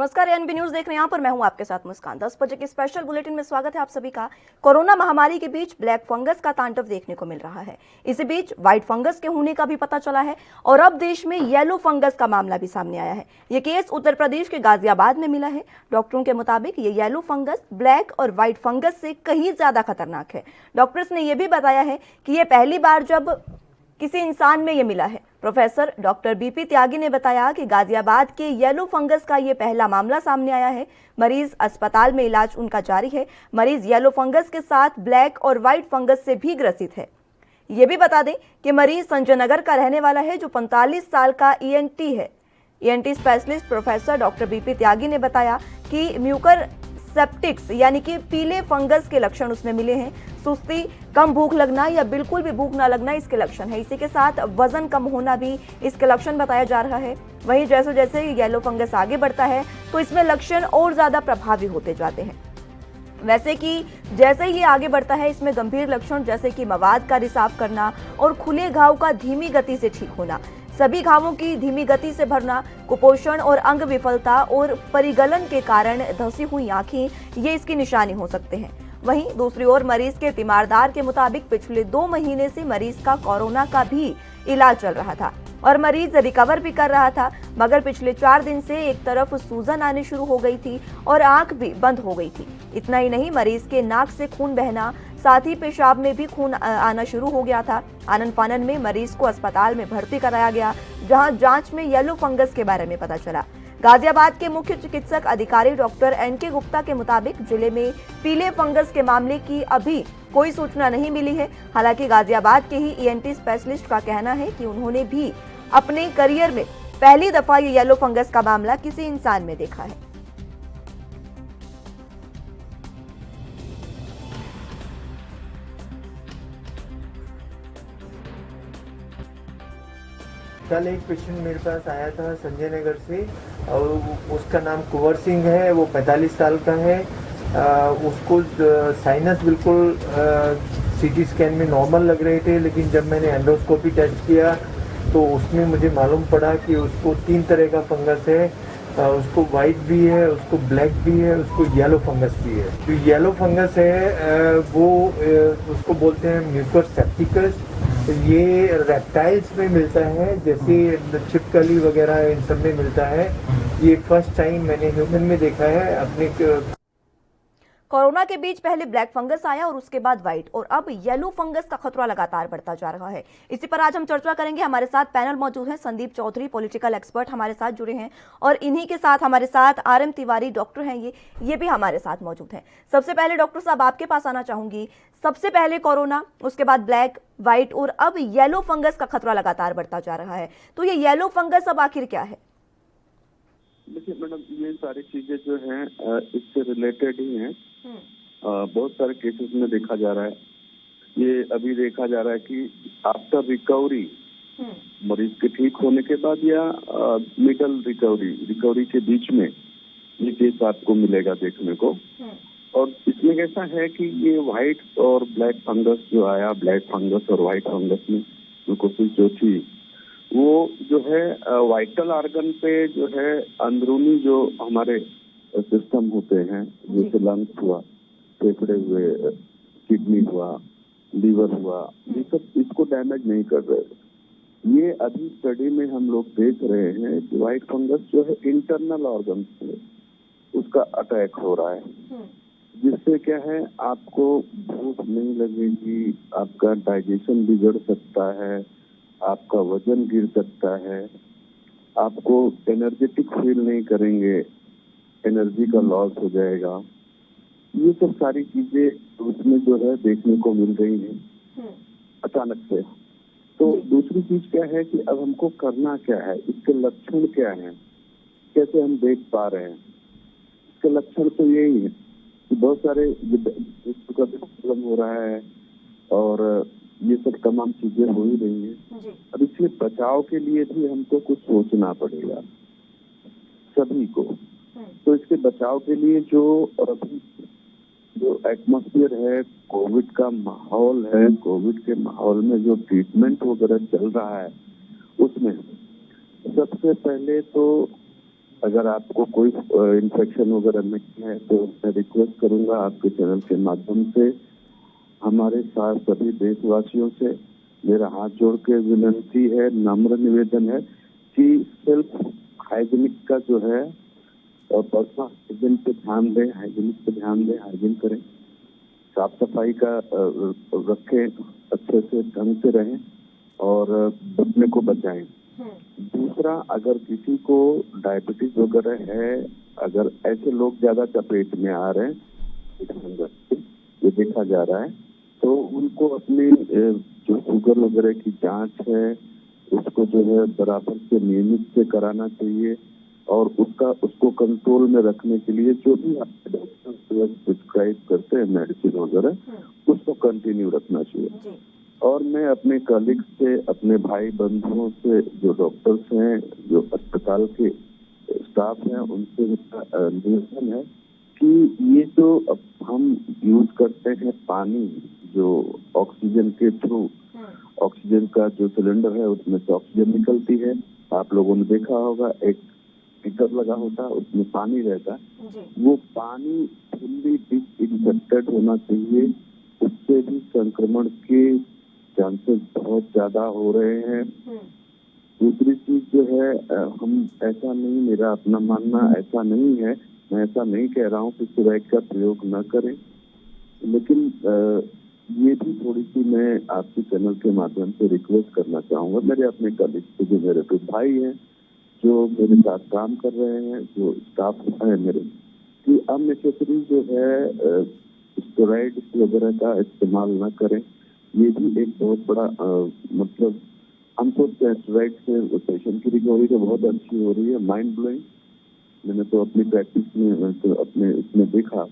नमस्कार, ANB news देख रहे हैं। यहाँ पर मैं हूं आपके साथ मुस्कान। 10 बजे के स्पेशल बुलेटिन में स्वागत है आप सभी का। कोरोना महामारी के बीच ब्लैक फंगस का तांडव देखने को मिल रहा है। इसी बीच व्हाइट फंगस के होने का भी पता चला है और अब देश में येलो फंगस का मामला भी सामने आया है। ये केस उत्तर प्रदेश के गाजियाबाद में मिला है। डॉक्टरों के मुताबिक ये येलो फंगस ब्लैक और व्हाइट फंगस से कहीं ज्यादा खतरनाक है। डॉक्टर्स ने यह भी बताया है कि यह पहली बार जब किसी इंसान में यह मिला है। प्रोफेसर डॉक्टर बीपी त्यागी ने बताया कि गाजियाबाद के येलो फंगस का यह पहला मामला सामने आया है। मरीज अस्पताल में इलाज उनका जारी है। मरीज येलो फंगस के साथ ब्लैक और व्हाइट फंगस से भी ग्रसित है। यह भी बता दें कि मरीज संजय नगर का रहने वाला है जो 45 साल का ईएनटी है। ENT specialist professor doctor BP Tyagi ने बताया कि म्यूकर सेप्टिक्स यानी कि पीले फंगस के लक्षण उसमें मिले हैं। सुस्ती, कम भूख लगना या बिल्कुल भी भूख ना लगना इसके लक्षण है। इसी के साथ वजन कम होना भी इसके लक्षण बताया जा रहा है। वहीं जैसे जैसे येलो फंगस आगे बढ़ता है तो इसमें लक्षण और ज्यादा प्रभावी होते जाते हैं। वैसे कि जैसे ही ये आगे बढ़ता है इसमें गंभीर लक्षण जैसे कि मवाद का रिसाव करना और खुले घाव का धीमी गति से ठीक होना, सभी घावों की धीमी गति से भरना, कुपोषण और अंग विफलता और परिगलन के कारण धंसी हुई आंखें ये इसकी निशानी हो सकते हैं। वहीं दूसरी ओर मरीज के तीमारदार के मुताबिक पिछले 2 महीने से मरीज का कोरोना का भी इलाज चल रहा था और मरीज रिकवर भी कर रहा था, मगर पिछले 4 दिन से एक तरफ सूजन आने शुरू हो गई थी और आंख भी बंद हो गई थी। इतना ही नहीं, मरीज के नाक से खून बहना, साथ ही पेशाब में भी खून आना शुरू हो गया था। आनन फानन में मरीज को अस्पताल में भर्ती कराया गया, जहां जांच में येलो फंगस के बारे में पता चला। गाजियाबाद के मुख्य चिकित्सक अधिकारी डॉक्टर एनके गुप्ता के मुताबिक जिले में पीले फंगस के मामले की अभी कोई सूचना नहीं मिली है। हालांकि गाजियाबाद के ही ईएनटी स्पेशलिस्ट का कहना है कि उन्होंने भी अपने करियर में पहली दफा ये येलो फंगस का मामला किसी इंसान में देखा है। कल एक पेशेंट मेरे पास आया था संजय नगर से और उसका नाम कुंवर सिंह है। वो 45 साल का है। उसको साइनस बिल्कुल सीटी स्कैन में नॉर्मल लग रहे थे, लेकिन जब मैंने एंडोस्कोपी टेस्ट किया तो उसमें मुझे मालूम पड़ा कि उसको 3 तरह का फंगस है। उसको वाइट भी है, उसको ब्लैक भी है, उसको येलो फंगस भी है। जो येलो फंगस है वो उसको बोलते हैं म्यूकर सेप्टिकस। तो ये रेप्टाइल्स में मिलता है, जैसे छिपकली वगैरह इन सब में मिलता है। ये फर्स्ट टाइम मैंने ह्यूमन में देखा है अपने। कोरोना के बीच पहले ब्लैक फंगस आया और उसके बाद व्हाइट, और अब येलो फंगस का खतरा लगातार बढ़ता जा रहा है। इसी पर आज हम चर्चा करेंगे। हमारे साथ पैनल मौजूद है। संदीप चौधरी पॉलिटिकल एक्सपर्ट हमारे साथ जुड़े हैं और इन्हीं के साथ हमारे साथ आरएम तिवारी डॉक्टर हैं, ये भी हमारे साथ मौजूद हैं। सबसे पहले डॉक्टर साहब आपके पास आना चाहूंगी। सबसे पहले कोरोना, उसके बाद ब्लैक, व्हाइट और अब येलो फंगस का खतरा लगातार बढ़ता जा रहा है, तो ये येलो फंगस अब आखिर क्या है? देखिए मैडम, ये सारी चीजें जो हैं इससे रिलेटेड ही हैं। बहुत सारे केसेस में देखा जा रहा है। ये अभी देखा जा रहा है कि आफ्टर रिकवरी, मरीज के ठीक होने के बाद या मिडल रिकवरी के बीच में ये केस आपको मिलेगा देखने को। और इसमें कैसा है कि ये व्हाइट और ब्लैक फंगस जो आया, ब्लैक फंगस और व्हाइट फंगस में कोशिश जो थी वो जो है वाइटल आर्गन पे जो है अंदरूनी जो हमारे सिस्टम होते हैं, जैसे लंग्स हुआ, फेफड़े हुए, किडनी हुआ, लीवर हुआ, ये सब इसको डैमेज नहीं कर रहे। ये अभी स्टडी में हम लोग देख रहे हैं कि व्हाइट फंगस जो है इंटरनल ऑर्गन पे उसका अटैक हो रहा है, जिससे क्या है आपको भूख नहीं लगेगी, आपका डाइजेशन बिगड़ सकता है, आपका वजन गिर सकता है, आपको एनर्जेटिक फील नहीं करेंगे, एनर्जी का लॉस हो जाएगा। ये सब सारी चीजें उसमें जो है देखने को मिल रही हैं अचानक से। तो दूसरी चीज क्या है कि अब हमको करना क्या है, इसके लक्षण क्या हैं, कैसे हम देख पा रहे हैं? इसके लक्षण तो यही है कि बहुत सारे का प्रॉब्लम हो रहा है और ये सब तमाम चीजें हो ही रही हैं। अब इसके बचाव के लिए भी हमको कुछ सोचना पड़ेगा सभी को। तो इसके बचाव के लिए जो एटमॉस्फेयर है, कोविड का माहौल है, कोविड के माहौल में जो ट्रीटमेंट वगैरह चल रहा है, उसमें सबसे पहले तो अगर आपको कोई इन्फेक्शन वगैरह नहीं है तो मैं रिक्वेस्ट करूंगा आपके चैनल के माध्यम से, हमारे साथ सभी देशवासियों से मेरा हाथ जोड़ के विनती है, नम्र निवेदन है कि सेल्फ हाइजीनिक का जो है और पर्सनल हाइजीन पे ध्यान दें, हाइजीनिक पे ध्यान दें, हाइजीन करें, साफ सफाई का रखें, अच्छे से ढंग से रहें और अपने को बचाएं। दूसरा, अगर किसी को डायबिटीज वगैरह है, अगर ऐसे लोग ज्यादा चपेट में आ रहे हैं, ये देखा जा रहा है, तो उनको अपनी जो शुगर वगैरह की जांच है उसको जो है बराबर से नियमित से कराना चाहिए और उसको कंट्रोल में रखने के लिए जो भी आपके डॉक्टर प्रिस्क्राइब करते हैं मेडिसिन वगैरह उसको कंटिन्यू रखना चाहिए। और मैं अपने कलीग्स से, अपने भाई बंधुओं से जो डॉक्टर्स हैं, जो अस्पताल के स्टाफ हैं, उनसे निवेदन है कि ये जो हम यूज करते हैं पानी, जो ऑक्सीजन के थ्रू ऑक्सीजन का जो सिलेंडर है उसमें से ऑक्सीजन निकलती है, आप लोगों ने देखा होगा एक हीटर लगा होता है उसमें पानी रहता है, वो पानी फुल्ली डिसइंफेक्टेड होना चाहिए, उससे भी संक्रमण के चांसेस बहुत ज्यादा हो रहे हैं। दूसरी चीज जो है, हम ऐसा नहीं, मेरा अपना मानना ऐसा नहीं है, मैं ऐसा नहीं कह रहा हूँ कि स्टेरॉइड का प्रयोग न करें, लेकिन ये भी थोड़ी सी मैं आपके चैनल के माध्यम से रिक्वेस्ट करना चाहूंगा, मेरे अपने कलीग से, जो मेरे कुछ भाई हैं जो मेरे साथ काम कर रहे हैं, जो स्टाफ है मेरे, कि अननेसेसरी जो है स्टेरॉइड वगैरह का इस्तेमाल न करें। ये भी एक बहुत बड़ा मतलब हम सोचते हैं स्टेरॉइड से पेशेंट की रिकवरी तो बहुत अच्छी हो रही है, माइंड ब्लोइंग। मैंने तो अपनी प्रैक्टिस में तो अपने इसमें देखा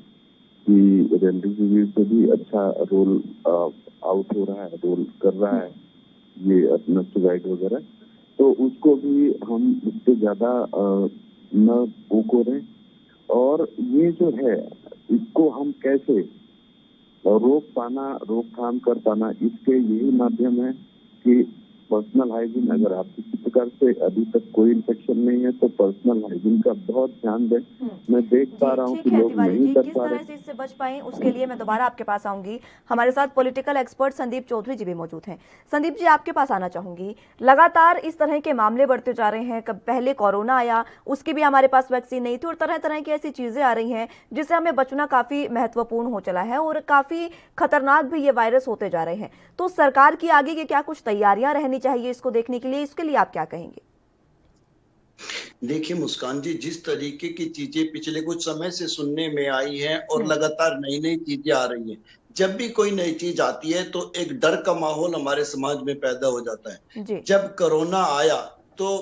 कि रेमडेसिविर से भी अच्छा रोल आउट हो रहा है, रोल कर रहा है ये अपना स्टेरॉइड वगैरह, तो उसको भी हम इससे ज्यादा न वो करें। और ये जो है इसको हम कैसे रोकथाम कर पाना, इसके यही माध्यम है कि पर्सनल हाइजीन, अगर आप किसी प्रकार से अभी तक कोई इन्फेक्शन नहीं है तो पर्सनल हाइजीन का बहुत ध्यान दें। मैं देख पा रहा हूँ कि लोग नहीं कर किस पा तरह रहे। से इससे बच पाएं, उसके लिए मैं दोबारा आपके पास आऊंगी। हमारे साथ पॉलिटिकल एक्सपर्ट संदीप चौधरी जी भी मौजूद हैं। संदीप जी, आपके पास आना चाहूंगी। लगातार इस तरह के मामले बढ़ते जा रहे हैं, पहले कोरोना आया, उसकी भी हमारे पास वैक्सीन नहीं थी, और तरह तरह की ऐसी चीजें आ रही हैं जिससे हमें बचना काफी महत्वपूर्ण हो चला है और काफी खतरनाक भी ये वायरस होते जा रहे हैं। तो सरकार की आगे की क्या कुछ तैयारियां रहनी चाहिए इसको देखने के लिए, इसके लिए आप क्या कहेंगे? देखिए मुस्कान जी, जिस तरीके की चीजें पिछले कुछ समय से सुनने में आई हैं और लगातार नई नई चीजें आ रही हैं, जब भी कोई नई चीज आती है तो एक डर का माहौल हमारे समाज में पैदा हो जाता है। जब कोरोना आया तो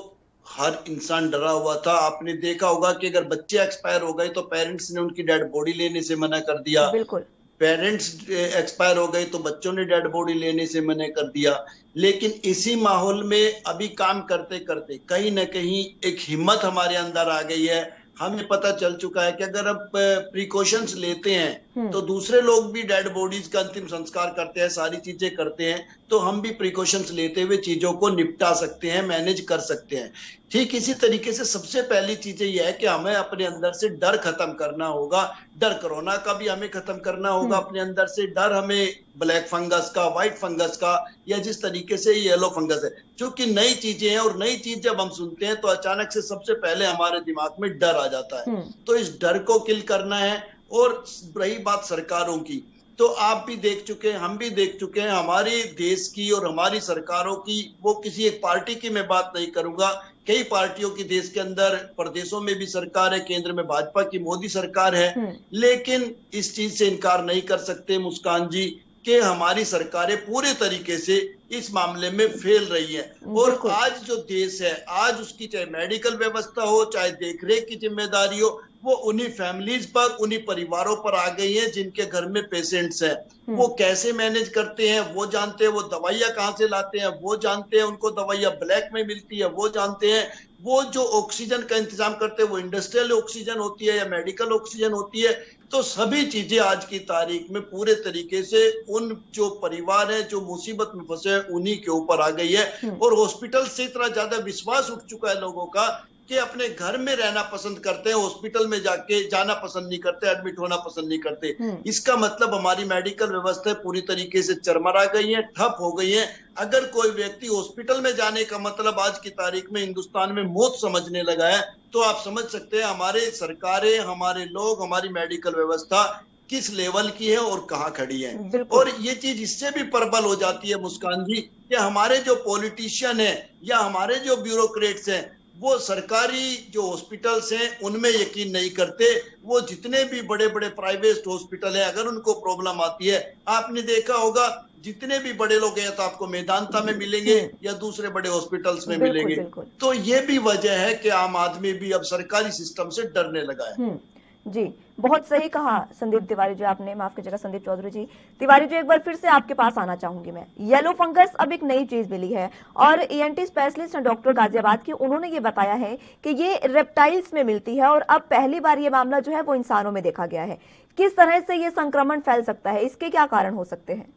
हर इंसान डरा हुआ था। आपने देखा होगा कि अगर बच्चे एक्सपायर हो गए तो पेरेंट्स ने उनकी डेड बॉडी लेने से मना कर दिया, बिल्कुल। पेरेंट्स एक्सपायर हो गए तो बच्चों ने डेड बॉडी लेने से मना कर दिया। लेकिन इसी माहौल में अभी काम करते करते कहीं ना कहीं एक हिम्मत हमारे अंदर आ गई है। हमें पता चल चुका है कि अगर अब प्रिकॉशंस लेते हैं तो दूसरे लोग भी डेड बॉडीज का अंतिम संस्कार करते हैं, सारी चीजें करते हैं, तो हम भी प्रिकॉशंस लेते हुए चीजों को निपटा सकते हैं, मैनेज कर सकते हैं। ठीक इसी तरीके से सबसे पहली चीज यह है कि हमें अपने अंदर से डर खत्म करना होगा। डर कोरोना का भी हमें खत्म करना होगा अपने अंदर से। डर हमें ब्लैक फंगस का, व्हाइट फंगस का, या जिस तरीके से येलो फंगस है, जो कि नई चीजें हैं, और नई चीज जब हम सुनते हैं तो अचानक से सबसे पहले हमारे दिमाग में डर आ जाता है। तो इस डर को किल करना है। और रही बात सरकारों की, तो आप भी देख चुके हैं, हम भी देख चुके हैं, हमारे देश की और हमारी सरकारों की, वो किसी एक पार्टी की मैं बात नहीं करूंगा, कई पार्टियों की देश के अंदर, प्रदेशों में भी सरकार है, केंद्र में भाजपा की मोदी सरकार है, लेकिन इस चीज से इनकार नहीं कर सकते मुस्कान जी कि हमारी सरकारें पूरे तरीके से इस मामले में फेल रही है। और आज जो देश है, आज उसकी चाहे मेडिकल व्यवस्था हो, चाहे देखरेख की जिम्मेदारी हो, वो उन्हीं फैमिलीज पर, उन्हीं परिवारों पर आ गई है जिनके घर में पेशेंट्स हैं। वो कैसे मैनेज करते हैं वो जानते हैं, वो दवाइयां कहां से लाते हैं वो जानते हैं, उनको दवाइयां ब्लैक में मिलती है वो जानते हैं, वो जो ऑक्सीजन का इंतजाम करते हैं वो इंडस्ट्रियल ऑक्सीजन होती है या मेडिकल ऑक्सीजन होती है। तो सभी चीजें आज की तारीख में पूरे तरीके से उन जो परिवार है, जो मुसीबत में फंसे हैं, उन्हीं के ऊपर आ गई है। और हॉस्पिटल से इतना ज्यादा विश्वास उठ चुका है लोगों का के अपने घर में रहना पसंद करते हैं, हॉस्पिटल में जाके जाना पसंद नहीं करते, एडमिट होना पसंद नहीं करते। इसका मतलब हमारी मेडिकल व्यवस्था पूरी तरीके से चरमरा गई है, ठप हो गई है। अगर कोई व्यक्ति हॉस्पिटल में जाने का मतलब आज की तारीख में हिंदुस्तान में मौत समझने लगा है, तो आप समझ सकते हैं हमारे सरकारें, हमारे लोग, हमारी मेडिकल व्यवस्था किस लेवल की है और कहाँ खड़ी है। और ये चीज इससे भी प्रबल हो जाती है मुस्कान जी कि हमारे जो पॉलिटिशियन है या हमारे जो ब्यूरोक्रेट्स हैं, वो सरकारी जो हॉस्पिटल्स हैं उनमें यकीन नहीं करते। वो जितने भी बड़े बड़े प्राइवेट हॉस्पिटल है, अगर उनको प्रॉब्लम आती है, आपने देखा होगा जितने भी बड़े लोग हैं तो आपको मेदांता में मिलेंगे या दूसरे बड़े हॉस्पिटल्स में मिलेंगे। तो ये भी वजह है कि आम आदमी भी अब सरकारी सिस्टम से डरने लगा है। जी, बहुत सही कहा संदीप तिवारी जी आपने, माफ कीजिएगा संदीप चौधरी जी। तिवारी जी, एक बार फिर से आपके पास आना चाहूंगी मैं। येलो फंगस अब एक नई चीज मिली है और ईएनटी स्पेशलिस्ट हैं डॉक्टर गाजियाबाद की, उन्होंने ये बताया है कि ये रेप्टाइल्स में मिलती है और अब पहली बार ये मामला जो है वो इंसानों में देखा गया है। किस तरह से ये संक्रमण फैल सकता है, इसके क्या कारण हो सकते हैं?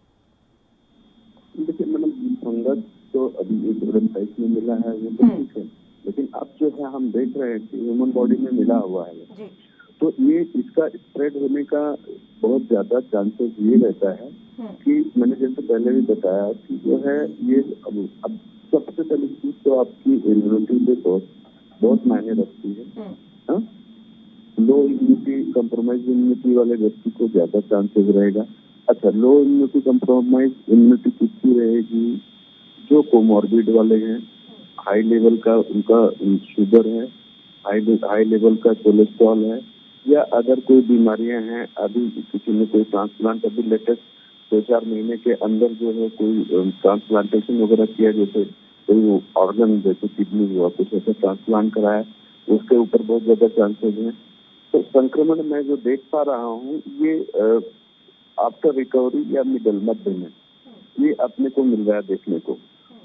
देखिए मैडम, फंगस तो अभी एक रेप्टाइल्स में मिला है, वो तो ठीक है, लेकिन अब जो है हम देख रहे हैं कि ह्यूमन बॉडी में मिला हुआ है जी। तो ये इसका स्प्रेड होने का बहुत ज्यादा चांसेस ये रहता है कि मैंने जैसे पहले भी बताया कि जो है ये अब सबसे पहली चीज तो आपकी इम्यूनिटी पे बहुत मायने रखती है। लो इम्यूनिटी, कंप्रोमाइज इम्यूनिटी वाले व्यक्ति को ज्यादा चांसेस रहेगा। अच्छा, लो इम्यूनिटी, कंप्रोमाइज इम्यूनिटी किसकी रहेगी? जो कोमॉर्बिड वाले हैं, हाई लेवल का उनका शुगर है, हाई लेवल का कोलेस्ट्रॉल है, या अगर कोई बीमारियां हैं, अभी किसी ने कोई ट्रांसप्लांट अभी लेटेस्ट 2-4 महीने के अंदर जो है कोई ट्रांसप्लांटेशन वगैरह किया, जैसे कोई ऑर्गन जैसे किडनी हुआ, कुछ ऐसा ट्रांसप्लांट कराया, उसके ऊपर बहुत ज्यादा चांसेस हैं। तो संक्रमण मैं जो देख पा रहा हूँ ये आफ्टर रिकवरी या मिडल मध्य में ये अपने को मिल रहा है देखने को।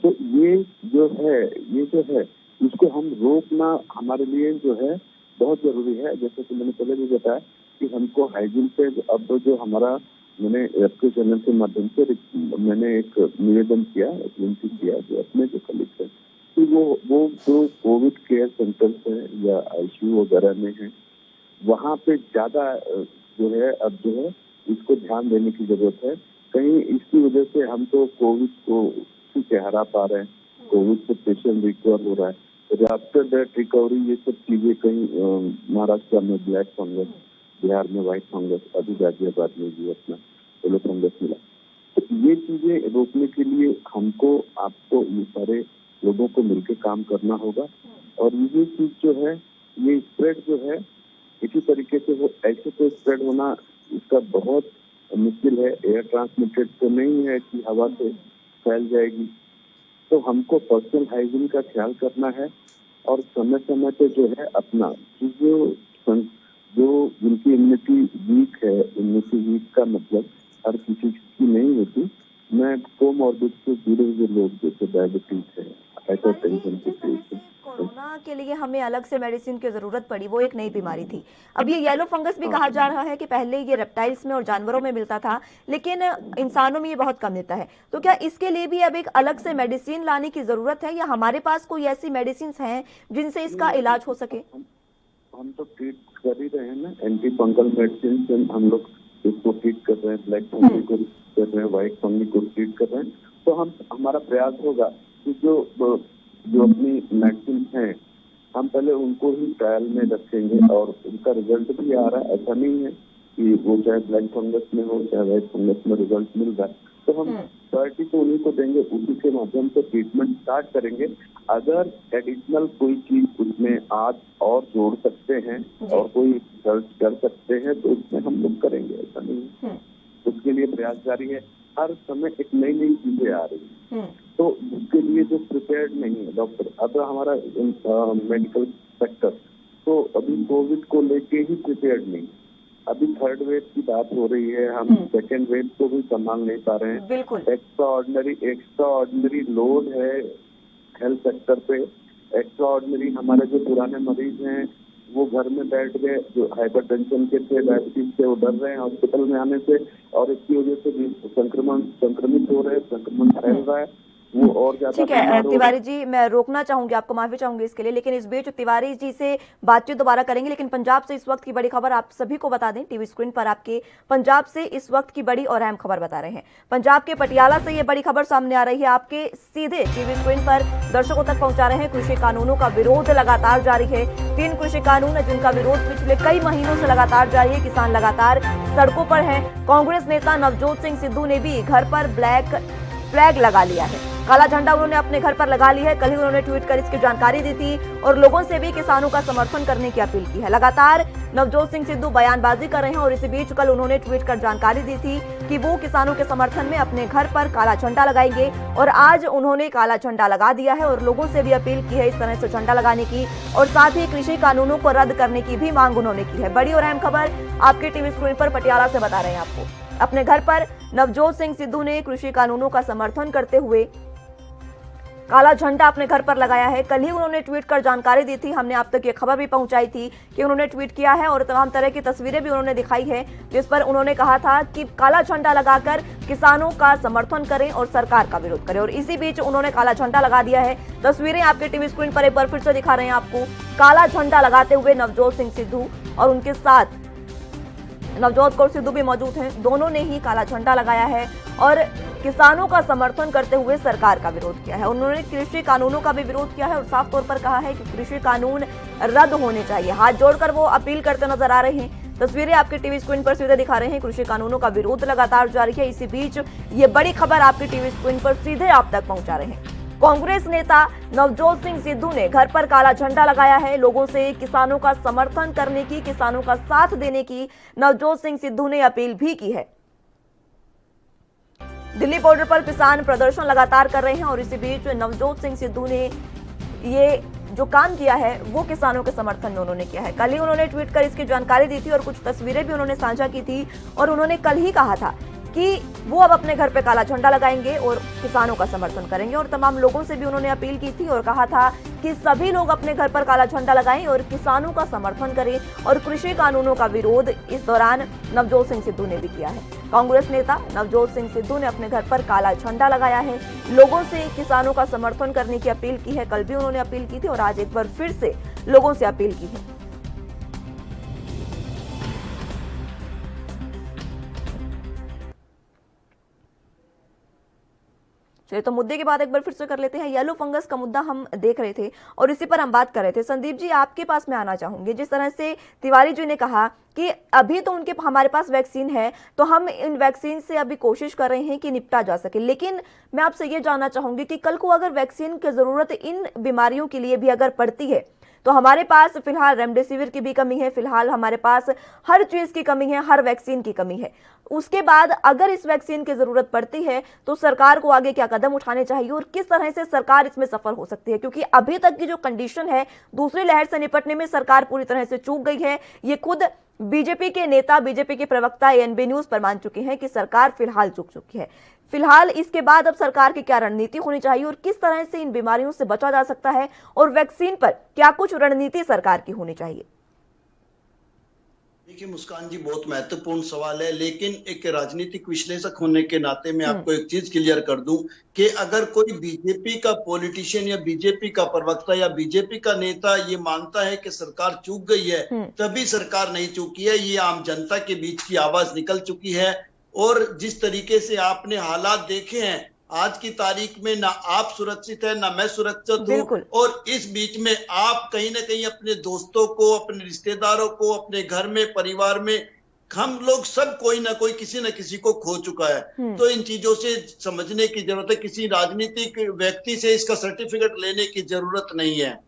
तो ये जो है इसको हम रोकना हमारे लिए जो है बहुत जरूरी है। जैसे कि मैंने पहले भी बताया कि हमको हाइजीन पे अब जो हमारा, मैंने आपके चैनल के माध्यम से मैंने एक निवेदन किया, विनती किया जो अपने जो कलीग है कि वो जो कोविड केयर सेंटर्स है या आईसीयू वगैरह में है, वहाँ पे ज्यादा जो है अब जो है इसको ध्यान देने की जरूरत है। कहीं इसकी वजह से हम तो कोविड को ठीक है हरा पा रहे हैं, कोविड से पेशेंट रिकवर हो रहा है, आफ्टर दैट रिकवरी ये सब चीजें कहीं महाराष्ट्र में ब्लैक फंगस, बिहार में व्हाइट फंगस, अभी गाजियाबाद में भी अपना येलो फंगस मिला। तो ये चीजें रोकने के लिए हमको, आपको, ये सारे लोगों को मिलकर काम करना होगा। और ये चीज जो है, ये स्प्रेड जो है इसी तरीके से वो ऐसे तो स्प्रेड होना इसका बहुत मुश्किल है। एयर ट्रांसमिटेड तो नहीं है कि हवा से फैल जाएगी। तो हमको पर्सनल हाइजीन का ख्याल करना है और समय समय पे जो है अपना जो जिनकी इम्यूनिटी वीक है, इम्यूनिटी वीक का मतलब हर किसी की नहीं होती, मैं कोमॉर्बिड से जुड़े हुए लोग जैसे डायबिटीज है, हाइपरटेंशन के पेशेंट, कोरोना के लिए हमें अलग से मेडिसिन की जरूरत पड़ी, वो एक नई बीमारी थी। अब ये येलो फंगस भी कहा जा रहा है कि पहले ये रेप्टाइल्स में और जानवरों में मिलता था, लेकिन इंसानों में ये बहुत कम मिलता है। तो क्या इसके लिए भी अब एक अलग से मेडिसिन लाने की जरूरत है या हमारे पास कोई ऐसी मेडिसिन हैं जिनसे इसका इलाज हो सके? हम तो ट्रीट कर ही रहे हैं ना, एंटी फंगल मेडिसिन हम लोग इसको ट्रीट कर रहे हैं, ब्लैक फंगी को कर रहे हैं, व्हाइट फंगी को ट्रीट कर रहे हैं। तो हमारा प्रयास होगा कि जो अपनी मेडिसिन है हम पहले उनको ही ट्रायल में रखेंगे और उनका रिजल्ट भी आ रहा है। ऐसा नहीं है कि वो चाहे ब्लैक फंगस में हो चाहे व्हाइट फंगस में रिजल्ट मिल रहा है, तो हम प्रायोरिटी तो उन्हीं को देंगे, उसी के माध्यम से ट्रीटमेंट स्टार्ट करेंगे। अगर एडिशनल कोई चीज उसमें आज और जोड़ सकते हैं और कोई रिसर्च कर सकते हैं तो उसमें हम लोग करेंगे, ऐसा नहीं है। उसके लिए प्रयास जारी है, हर समय एक नई नई चीजें आ रही है, तो उसके लिए जो प्रिपेयर्ड नहीं है डॉक्टर, अब हमारा मेडिकल सेक्टर तो अभी कोविड को लेके ही प्रिपेयर्ड नहीं। अभी थर्ड वेव की बात हो रही है, हम सेकेंड वेव को भी संभाल नहीं पा रहे हैं। एक्स्ट्रा ऑर्डिनरी लोड है हेल्थ सेक्टर पे। एक्स्ट्रा ऑर्डिनरी हमारे जो पुराने मरीज हैं वो घर में बैठ गए, जो हाइपरटेंशन के थे, डायबिटीज से, वो डर रहे हैं हॉस्पिटल में आने से और इसकी वजह से भी संक्रमित हो रहे हैं, संक्रमण फैल रहा है। वो और ज्यादा ठीक है बीमार हो रहे तिवारी जी, मैं रोकना चाहूंगी आपको, माफी चाहूंगी इसके लिए, लेकिन इस बीच तिवारी जी से बातचीत दोबारा करेंगे। लेकिन पंजाब से इस वक्त की बड़ी खबर आप सभी को बता दें, टीवी स्क्रीन पर आपके पंजाब से इस वक्त की बड़ी और अहम खबर बता रहे हैं। पंजाब के पटियाला से ये बड़ी खबर सामने आ रही है, आपके सीधे टीवी स्क्रीन पर दर्शकों तक पहुंचा रहे हैं। कृषि कानूनों का विरोध लगातार जारी है। 3 कृषि कानून है जिनका विरोध पिछले कई महीनों से लगातार जारी है। किसान लगातार सड़कों पर हैं। कांग्रेस नेता नवजोत सिंह सिद्धू ने भी घर पर ब्लैक फ्लैग लगा लिया है, काला झंडा उन्होंने अपने घर पर लगा लिया है। कल ही उन्होंने ट्वीट कर इसकी जानकारी दी थी और लोगों से भी किसानों का समर्थन करने की अपील की है। लगातार नवजोत सिंह सिद्धू बयानबाजी कर रहे हैं और इसी बीच कल उन्होंने ट्वीट कर जानकारी दी थी कि वो किसानों के समर्थन में अपने घर पर काला झंडा लगाएंगे और आज उन्होंने काला झंडा लगा दिया है और लोगों से भी अपील की है इस तरह से झंडा लगाने की और साथ ही कृषि कानूनों को रद्द करने की भी मांग उन्होंने की है। बड़ी और अहम खबर आपके टीवी स्क्रीन पर पटियाला से बता रहे हैं आपको। अपने घर पर नवजोत सिंह सिद्धू ने कृषि कानूनों का समर्थन करते हुए काला झंडा अपने घर पर लगाया है। कल ही उन्होंने ट्वीट कर जानकारी दी थी, हमने आप तक ये खबर भी पहुंचाई थी कि उन्होंने ट्वीट किया है और तमाम तरह की तस्वीरें भी उन्होंने दिखाई है जिस पर उन्होंने कहा था कि काला झंडा लगाकर किसानों का समर्थन करें और सरकार का विरोध करें और इसी बीच उन्होंने काला झंडा लगा दिया है। तस्वीरें आपके टीवी स्क्रीन पर एक बार फिर से दिखा रहे हैं आपको, काला झंडा लगाते हुए नवजोत सिंह सिद्धू और उनके साथ नवजोत कौर सिद्धू भी मौजूद हैं। दोनों ने ही काला झंडा लगाया है और किसानों का समर्थन करते हुए सरकार का विरोध किया है। उन्होंने कृषि कानूनों का भी विरोध किया है और साफ तौर पर कहा है कि कृषि कानून रद्द होने चाहिए। हाथ जोड़कर वो अपील करते नजर आ रहे हैं। तस्वीरें आपके टीवी स्क्रीन पर सीधे दिखा रहे हैं। कृषि कानूनों का विरोध लगातार जारी है। इसी बीच ये बड़ी खबर आपके टीवी स्क्रीन पर सीधे आप तक पहुंचा रहे हैं। कांग्रेस नेता नवजोत सिंह सिद्धू ने घर पर काला झंडा लगाया है। लोगों से किसानों का समर्थन करने की, किसानों का साथ देने की नवजोत सिंह सिद्धू ने अपील भी की है। दिल्ली बॉर्डर पर किसान प्रदर्शन लगातार कर रहे हैं और इसी बीच नवजोत सिंह सिद्धू ने ये जो काम किया है वो किसानों के समर्थन में उन्होंने किया है। कल ही उन्होंने ट्वीट कर इसकी जानकारी दी थी और कुछ तस्वीरें भी उन्होंने साझा की थी और उन्होंने कल ही कहा था कि वो अब अपने घर पे काला झंडा लगाएंगे और किसानों का समर्थन करेंगे और तमाम लोगों से भी उन्होंने अपील की थी और कहा था कि सभी लोग अपने घर पर काला झंडा लगाएं और किसानों का समर्थन करें और कृषि कानूनों का विरोध इस दौरान नवजोत सिंह सिद्धू ने भी किया है। कांग्रेस नेता नवजोत सिंह सिद्धू ने अपने घर पर काला झंडा लगाया है, लोगों से किसानों का समर्थन करने की अपील की है। कल भी उन्होंने अपील की थी और आज एक बार फिर से लोगों से अपील की है। चलिए तो मुद्दे की बात एक बार फिर से कर लेते हैं। येलो फंगस का मुद्दा हम देख रहे थे और इसी पर हम बात कर रहे थे। संदीप जी, आपके पास मैं आना चाहूंगी। जिस तरह से तिवारी जी ने कहा कि अभी तो हमारे पास वैक्सीन है तो हम इन वैक्सीन से अभी कोशिश कर रहे हैं कि निपटा जा सके, लेकिन मैं आपसे ये जानना चाहूंगी कि कल को अगर वैक्सीन की जरूरत इन बीमारियों के लिए भी अगर पड़ती है तो हमारे पास फिलहाल रेमडेसिविर की भी कमी है, फिलहाल हमारे पास हर चीज की कमी है, हर वैक्सीन की कमी है। उसके बाद अगर इस वैक्सीन की जरूरत पड़ती है तो सरकार को आगे क्या कदम उठाने चाहिए और किस तरह से सरकार इसमें सफल हो सकती है, क्योंकि अभी तक की जो कंडीशन है दूसरी लहर से निपटने में सरकार पूरी तरह से चूक गई है। ये खुद बीजेपी के नेता, बीजेपी के प्रवक्ता एएनबी न्यूज पर मान चुके हैं कि सरकार फिलहाल चूक चुकी है। फिलहाल इसके बाद अब सरकार की क्या रणनीति होनी चाहिए और किस तरह से इन बीमारियों से बचा जा सकता है और वैक्सीन पर क्या कुछ रणनीति सरकार की होनी चाहिए? देखिए मुस्कान जी, बहुत महत्वपूर्ण सवाल है, लेकिन एक राजनीतिक विश्लेषक होने के नाते मैं आपको एक चीज क्लियर कर दूं कि अगर कोई बीजेपी का पॉलिटिशियन या बीजेपी का प्रवक्ता या बीजेपी का नेता ये मानता है कि सरकार चूक गई है, तभी सरकार नहीं चूकी है। ये आम जनता के बीच की आवाज निकल चुकी है और जिस तरीके से आपने हालात देखे हैं आज की तारीख में, ना आप सुरक्षित है ना मैं सुरक्षित हूँ और इस बीच में आप कहीं ना कहीं अपने दोस्तों को, अपने रिश्तेदारों को, अपने घर में, परिवार में, हम लोग सब कोई ना कोई किसी न किसी को खो चुका है। तो इन चीजों से समझने की जरूरत है। किसी राजनीतिक व्यक्ति से इसका सर्टिफिकेट लेने की जरूरत नहीं है।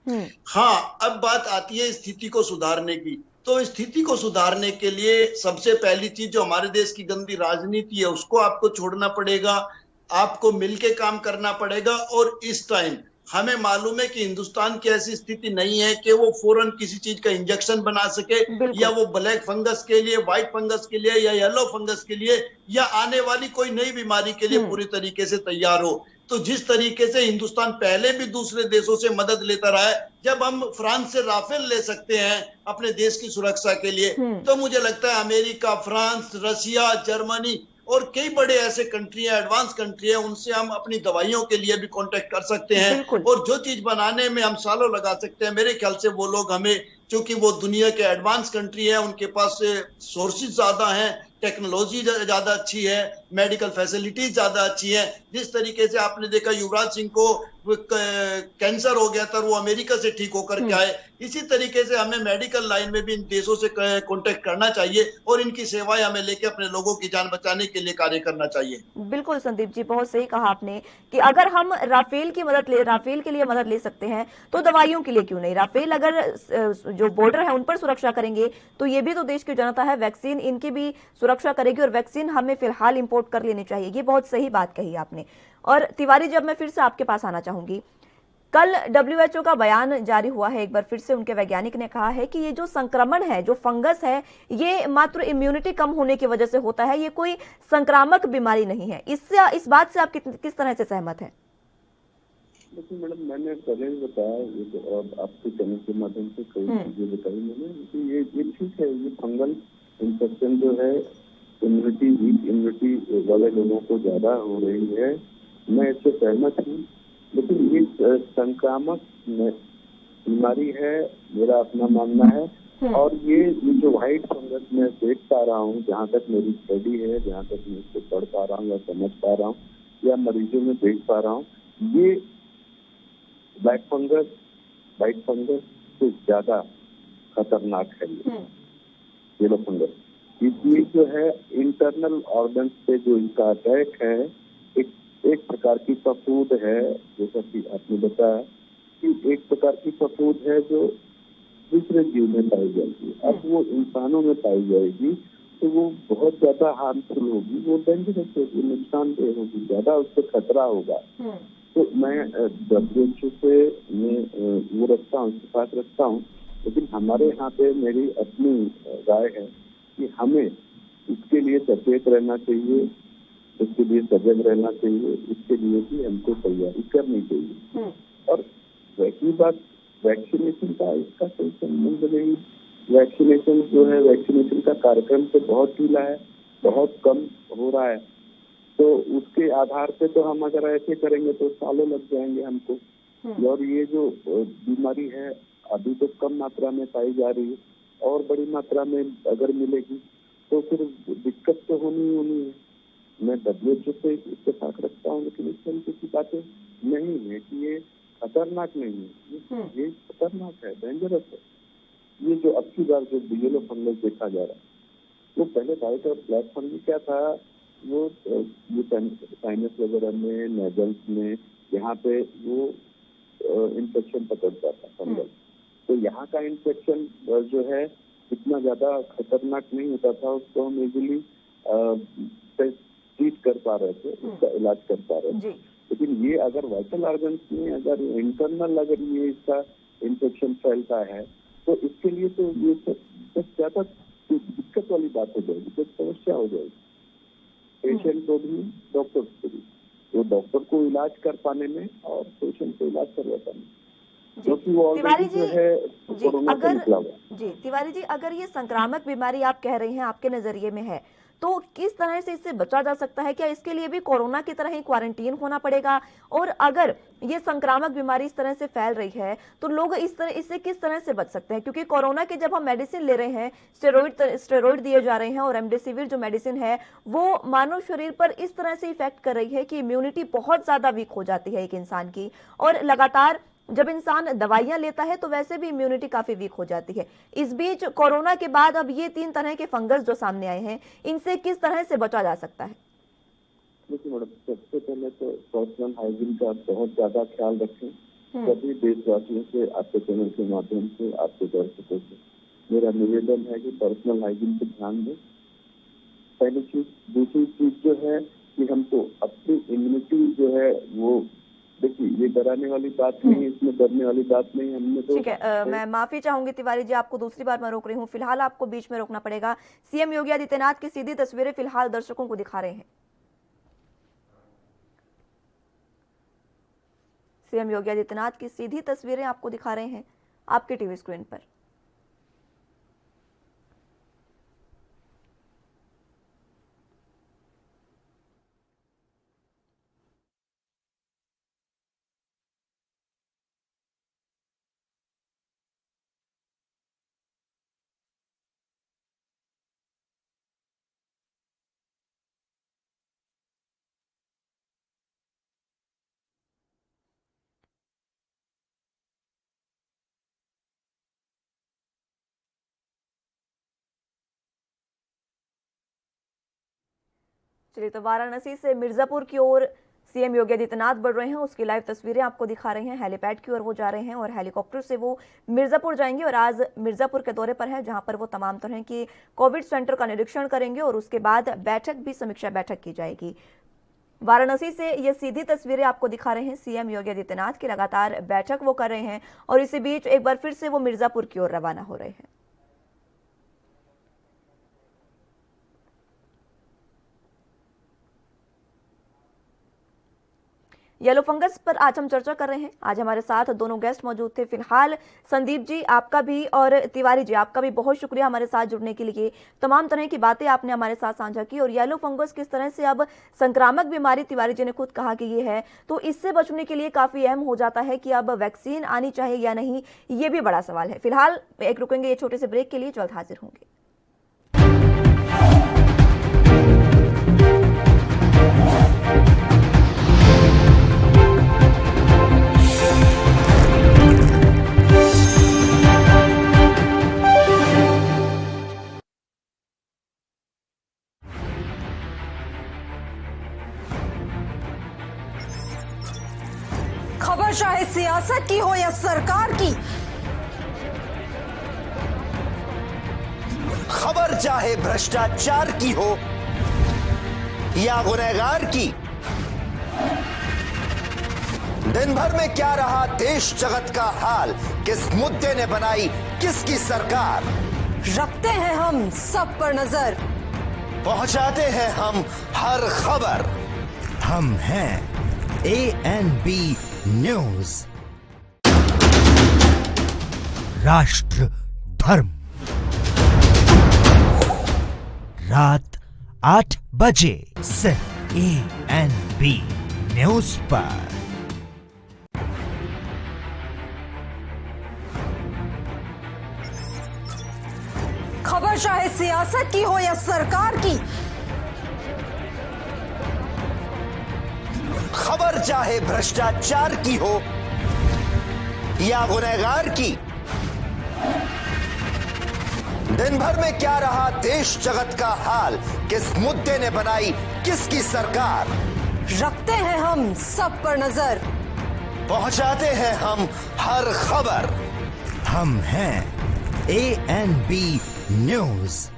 हाँ, अब बात आती है स्थिति को सुधारने की। तो स्थिति को सुधारने के लिए सबसे पहली चीज जो हमारे देश की गंदी राजनीति है उसको आपको छोड़ना पड़ेगा, आपको मिलके काम करना पड़ेगा। और इस टाइम हमें मालूम है कि हिंदुस्तान की ऐसी स्थिति नहीं है कि वो फौरन किसी चीज का इंजेक्शन बना सके, या वो ब्लैक फंगस के लिए, व्हाइट फंगस के लिए या येलो फंगस के लिए या आने वाली कोई नई बीमारी के लिए पूरी तरीके से तैयार हो। तो जिस तरीके से हिंदुस्तान पहले भी दूसरे देशों से मदद लेता रहा है, जब हम फ्रांस से राफेल ले सकते हैं अपने देश की सुरक्षा के लिए, तो मुझे लगता है अमेरिका, फ्रांस, रशिया, जर्मनी और कई बड़े ऐसे कंट्री है, एडवांस कंट्री है, उनसे हम अपनी दवाइयों के लिए भी कांटेक्ट कर सकते हैं। बिल्कुल। और जो चीज बनाने में हम सालों लगा सकते हैं, मेरे ख्याल से वो लोग हमें, क्योंकि वो दुनिया के एडवांस कंट्री है, उनके पास सोर्सेज ज्यादा हैं, टेक्नोलॉजी ज्यादा अच्छी है, मेडिकल फैसिलिटीज ज्यादा अच्छी है। जिस तरीके से आपने देखा युवराज सिंह को कैंसर हो गया था, वो अमेरिका से ठीक होकर के आए, इसी तरीके से हमें मेडिकल लाइन में भी इन देशों से कांटेक्ट करना चाहिए और इनकी सेवाएं हमें लेके अपने लोगों की जान बचाने के लिए कार्य करना चाहिए। बिल्कुल संदीप जी, बहुत सही कहा आपने कि अगर हम राफेल के लिए मदद ले सकते हैं तो दवाइयों के लिए क्यों नहीं। राफेल अगर जो बॉर्डर है उन पर सुरक्षा करेंगे तो ये भी तो देश की जनता है, वैक्सीन इनकी भी सुरक्षा करेगी और वैक्सीन हमें फिलहाल इंपोर्ट कर लेनी चाहिए। ये बहुत सही बात कही आपने। और तिवारी जी, अब मैं फिर से आपके पास आना चाहूंगी। कल डब्ल्यूएचओ का बयान जारी हुआ है, एक बार फिर से उनके वैज्ञानिक ने कहा है कि ये जो संक्रमण है, जो फंगस है, ये मात्र इम्यूनिटी कम होने की वजह से होता है, ये कोई संक्रामक बीमारी नहीं है। इस बात से आप किस तरह से सहमत हैं? देखिए मैडम, मैंने पहले ही बताया, ये तो अब आपके चैनल के माध्यम से कई चीजें बताई मैंने कि ये ठीक है, ये फंगल इन्फेक्शन जो है वीक इम्यूनिटी वाले लोगों को ज्यादा हो रही है, मैं इससे सहमत हूँ। लेकिन ये संक्रामक बीमारी है, मेरा अपना मानना है। और ये जो व्हाइट फंगस मैं देख पा रहा हूँ, जहाँ तक मेरी स्टडी है, जहाँ तक मैं इसको पढ़ पा रहा हूँ या समझ पा रहा हूँ या मरीजों में देख पा रहा हूँ, ये व्हाइट फंगस से ज्यादा खतरनाक है येलो फंगस। इसमें जो है इंटरनल ऑर्गन्स पे जो इसका अटैक है, एक प्रकार की फफूंद है, जैसा कि आपने बताया कि एक प्रकार की फफूंद है जो दूसरे जीव में पाई जाएगी। अब वो इंसानों में पाई जाएगी तो वो बहुत ज्यादा हार्मफुल होगी, वो डेंजरस होगी, नुकसानदेह होगी, ज्यादा उससे खतरा होगा। तो मैं WHO से वो रखता हूँ, इत्तेफाक रखता हूँ। लेकिन हमारे यहाँ पे मेरी अपनी राय है कि हमें इसके लिए सचेत रहना चाहिए, इसके लिए सजग रहना चाहिए, इसके लिए भी हमको तैयारी करनी चाहिए। और वैसी बात वैक्सीनेशन का, इसका कोई संबंध नहीं। वैक्सीनेशन जो है, वैक्सीनेशन का कार्यक्रम तो बहुत ढीला है, बहुत कम हो रहा है। तो उसके आधार पे तो हम अगर ऐसे करेंगे तो सालों लग जाएंगे हमको। और ये जो बीमारी है अभी तो कम मात्रा में पाई जा रही है, और बड़ी मात्रा में अगर मिलेगी तो फिर दिक्कत तो होनी है। मैं WHO से इत्तेफाक रखता हूँ, लेकिन इस तरीके की बातें नहीं है कि ये खतरनाक नहीं है, ये खतरनाक है, डेंजरस है। ये जो अब की बार जो येलो फंगस देखा जा रहा है, वो पहले व्हाइट और ब्लैक फंगस क्या था, वो ये साइनस वगैरह में, नेजल्स में, यहाँ पे वो इन्फेक्शन पकड़ता था फंगल। तो यहाँ का इन्फेक्शन जो है इतना ज्यादा खतरनाक नहीं होता था, उसको हम इजिली ट्रीट कर पा रहे थे, उसका इलाज कर पा रहे थे। लेकिन ये अगर वाइटल ऑर्गन्स में अगर इंटरनल अगर ये इसका इन्फेक्शन फैलता है तो इसके लिए तो ये सब ज्यादा दिक्कत वाली बात हो जाएगी, तो समस्या हो जाएगी पेशेंट को भी, डॉक्टर को भी। तो डॉक्टर को इलाज कर पाने में और पेशेंट को इलाज करवा पाने में, क्योंकि वो ऑलरेडी जो है कोरोना से निकला हुआ। जी तिवारी जी, अगर ये संक्रामक बीमारी आप कह रही हैं आपके नजरिए में है, तो किस तरह से इससे बचा जा सकता है? क्या इसके लिए भी कोरोना की तरह ही क्वारंटीन होना पड़ेगा? और अगर ये संक्रामक बीमारी इस तरह से फैल रही है तो लोग इससे किस तरह से बच सकते हैं? क्योंकि कोरोना के जब हम मेडिसिन ले रहे हैं, स्टेरॉइड दिए जा रहे हैं और रेमडेसिविर जो मेडिसिन है वो मानव शरीर पर इस तरह से इफेक्ट कर रही है कि इम्यूनिटी बहुत ज्यादा वीक हो जाती है एक इंसान की, और लगातार जब इंसान दवाइयां लेता है तो वैसे भी इम्यूनिटी काफी वीक हो जाती है। इस बीच कोरोना के बाद अब ये 3 तरह के फंगस जो सामने आए हैं, इनसे किस तरह से बचा जा सकता है? देखिए मैडम, सबसे पहले तो पर्सनल हाइजीन का बहुत ज्यादा ख्याल रखें। सभी देशवासियों से, आपके चैनल के माध्यम से, आपके दर्शकों से मेरा निवेदन है कि पर्सनल हाइजीन पे ध्यान दें, पहली चीज। दूसरी चीज जो है कि हमको अपनी इम्यूनिटी जो है वो, देखिए ये डराने वाली बात नहीं है, इसमें डरने वाली बात नहीं है। हमने तो ठीक है, मैं माफी चाहूंगी तिवारी जी, आपको दूसरी बार मैं रोक रही हूँ, फिलहाल आपको बीच में रोकना पड़ेगा। सीएम योगी आदित्यनाथ की सीधी तस्वीरें फिलहाल दर्शकों को दिखा रहे हैं। सीएम योगी आदित्यनाथ की सीधी तस्वीरें आपको दिखा रहे हैं आपके टीवी स्क्रीन पर। चलिए, तो वाराणसी से मिर्जापुर की ओर सीएम योगी आदित्यनाथ बढ़ रहे हैं, उसकी लाइव तस्वीरें आपको दिखा रहे हैं। हेलीपैड की ओर वो जा रहे हैं और हेलीकॉप्टर से वो मिर्जापुर जाएंगे और आज मिर्जापुर के दौरे पर है, जहां पर वो तमाम तरह की कोविड सेंटर का निरीक्षण करेंगे और उसके बाद बैठक भी, समीक्षा बैठक की जाएगी। वाराणसी से ये सीधी तस्वीरें आपको दिखा रहे हैं सीएम योगी आदित्यनाथ की, लगातार बैठक वो कर रहे हैं और इसी बीच एक बार फिर से वो मिर्जापुर की ओर रवाना हो रहे हैं। येलो फंगस पर आज हम चर्चा कर रहे हैं। आज हमारे साथ दोनों गेस्ट मौजूद थे। फिलहाल संदीप जी आपका भी और तिवारी जी आपका भी बहुत शुक्रिया हमारे साथ जुड़ने के लिए। तमाम तरह की बातें आपने हमारे साथ साझा की और येलो फंगस किस तरह से अब संक्रामक बीमारी, तिवारी जी ने खुद कहा कि ये है, तो इससे बचने के लिए काफी अहम हो जाता है कि अब वैक्सीन आनी चाहिए या नहीं, ये भी बड़ा सवाल है। फिलहाल एक रुकेंगे ये छोटे से ब्रेक के लिए, जल्द हाजिर होंगे। खबर चाहे सियासत की हो या सरकार की, खबर चाहे भ्रष्टाचार की हो या गुनहगार की, दिन भर में क्या रहा देश जगत का हाल, किस मुद्दे ने बनाई किसकी सरकार, रखते हैं हम सब पर नजर, पहुंचाते हैं हम हर खबर। हम हैं ANB न्यूज। राष्ट्र धर्म, रात 8 बजे सिर्फ ANB न्यूज पर। खबर चाहे सियासत की हो या सरकार की, खबर चाहे भ्रष्टाचार की हो या गुनहगार की, दिन भर में क्या रहा देश जगत का हाल, किस मुद्दे ने बनाई किसकी सरकार, रखते हैं हम सब पर नजर, पहुंचाते हैं हम हर खबर। हम हैं ANB न्यूज।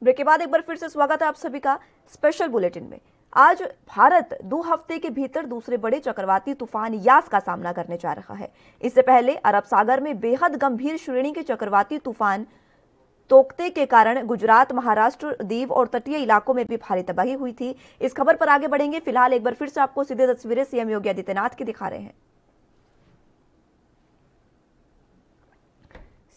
ब्रेक के बाद एक बार फिर से स्वागत है आप सभी का स्पेशल बुलेटिन में। आज भारत 2 हफ्ते के भीतर दूसरे बड़े चक्रवाती तूफान यास का सामना करने जा रहा है। इससे पहले अरब सागर में बेहद गंभीर श्रेणी के चक्रवाती तूफान तोकते के कारण गुजरात, महाराष्ट्र, दीव और तटीय इलाकों में भी भारी तबाही हुई थी। इस खबर पर आगे बढ़ेंगे। फिलहाल एक बार फिर से आपको सीधे तस्वीरें सीएम योगी आदित्यनाथ की दिखा रहे हैं।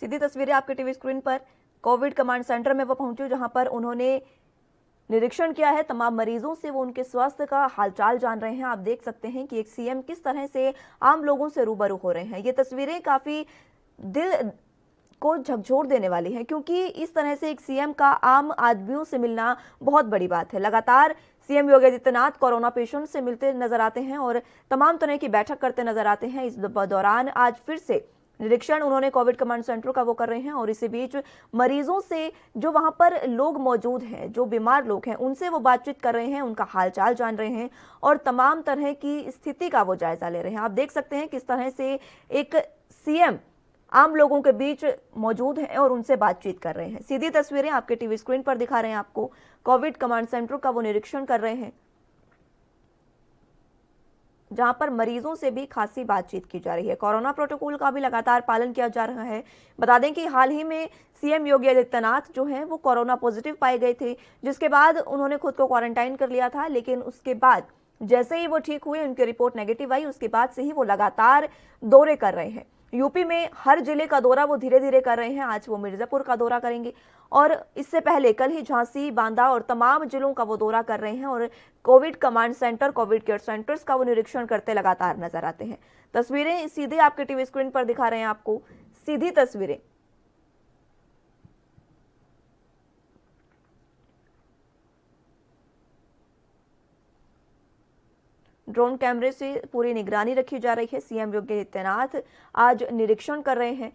सीधी तस्वीरें आपके टीवी स्क्रीन पर। कोविड कमांड सेंटर में वो पहुंचे, जहां पर उन्होंने निरीक्षण किया है तमाम मरीजों से, वो उनके स्वास्थ्य का हालचाल जान रहे हैं। आप देख सकते हैं कि एक सीएम किस तरह से आम लोगों से रूबरू हो रहे हैं। ये तस्वीरें काफी दिल को झकझोर देने वाली है, क्योंकि इस तरह से एक सीएम का आम आदमियों से मिलना बहुत बड़ी बात है। लगातार CM Yogi Adityanath corona patient से मिलते नजर आते हैं और तमाम तरह की बैठक करते नजर आते हैं। इस दौरान आज फिर से निरीक्षण उन्होंने कोविड कमांड सेंटर का वो कर रहे हैं और इसी बीच मरीजों से, जो वहां पर लोग मौजूद हैं, जो बीमार लोग हैं, उनसे वो बातचीत कर रहे हैं, उनका हालचाल जान रहे हैं और तमाम तरह की स्थिति का वो जायजा ले रहे हैं। आप देख सकते हैं किस तरह से एक सीएम आम लोगों के बीच मौजूद हैं और उनसे बातचीत कर रहे हैं। सीधी तस्वीरें आपके टीवी स्क्रीन पर दिखा रहे हैं आपको। कोविड कमांड सेंटर का वो निरीक्षण कर रहे हैं, जहां पर मरीजों से भी खासी बातचीत की जा रही है। कोरोना प्रोटोकॉल का भी लगातार पालन किया जा रहा है। बता दें कि हाल ही में सीएम योगी आदित्यनाथ जो हैं वो कोरोना पॉजिटिव पाए गए थे, जिसके बाद उन्होंने खुद को क्वारंटाइन कर लिया था। लेकिन उसके बाद जैसे ही वो ठीक हुए, उनकी रिपोर्ट नेगेटिव आई, उसके बाद से ही वो लगातार दौरे कर रहे हैं। यूपी में हर जिले का दौरा वो धीरे धीरे कर रहे हैं। आज वो मिर्जापुर का दौरा करेंगे और इससे पहले कल ही झांसी, बांदा और तमाम जिलों का वो दौरा कर रहे हैं और Covid command centre, Covid care centres का वो निरीक्षण करते लगातार नजर आते हैं। तस्वीरें सीधे आपके टीवी स्क्रीन पर दिखा रहे हैं आपको, सीधी तस्वीरें। ड्रोन कैमरे से पूरी निगरानी रखी जा रही है। सीएम योगी आदित्यनाथ आज निरीक्षण कर रहे हैं।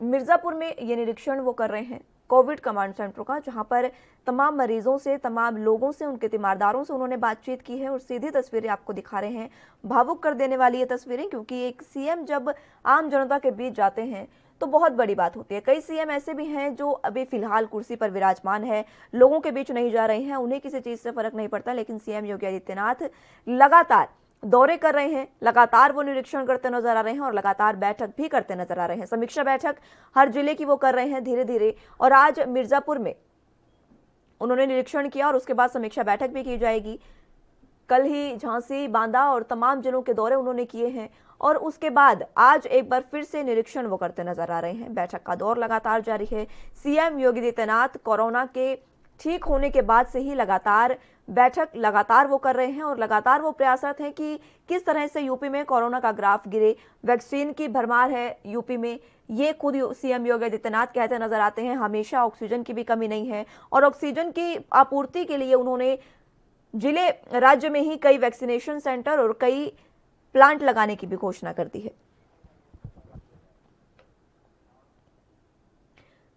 मिर्जापुर में ये निरीक्षण वो कर रहे हैं कोविड कमांड सेंटर का, जहां पर तमाम मरीजों से, तमाम लोगों से, उनके तीमारदारों से उन्होंने बातचीत की है और सीधी तस्वीरें आपको दिखा रहे हैं। भावुक कर देने वाली ये तस्वीरें, क्योंकि एक सीएम जब आम जनता के बीच जाते हैं तो बहुत बड़ी बात होती है। कई सीएम ऐसे भी हैं जो अभी फिलहाल कुर्सी पर विराजमान है, लोगों के बीच नहीं जा रहे हैं, उन्हें किसी चीज से फर्क नहीं पड़ता, लेकिन सीएम योगी आदित्यनाथ लगातार दौरे कर रहे हैं, लगातार वो निरीक्षण करते नजर आ रहे हैं और लगातार बैठक भी करते नजर आ रहे हैं। समीक्षा बैठक हर जिले की वो कर रहे हैं धीरे धीरे, और आज मिर्जापुर में उन्होंने निरीक्षण किया और उसके बाद समीक्षा बैठक भी की जाएगी। कल ही झांसी, बांदा और तमाम जिलों के दौरे उन्होंने किए हैं और उसके बाद आज एक बार फिर से निरीक्षण वो करते नजर आ रहे हैं। बैठक का दौर लगातार जारी है। सीएम योगी आदित्यनाथ कोरोना के ठीक होने के बाद से ही लगातार वो कर रहे हैं और लगातार वो प्रयासरत हैं कि किस तरह से यूपी में कोरोना का ग्राफ गिरे। वैक्सीन की भरमार है यूपी में, ये खुद सीएम योगी आदित्यनाथ कहते नजर आते हैं। हमेशा ऑक्सीजन की भी कमी नहीं है और ऑक्सीजन की आपूर्ति के लिए उन्होंने जिले राज्य में ही कई वैक्सीनेशन सेंटर और कई प्लांट लगाने की भी घोषणा कर दी है।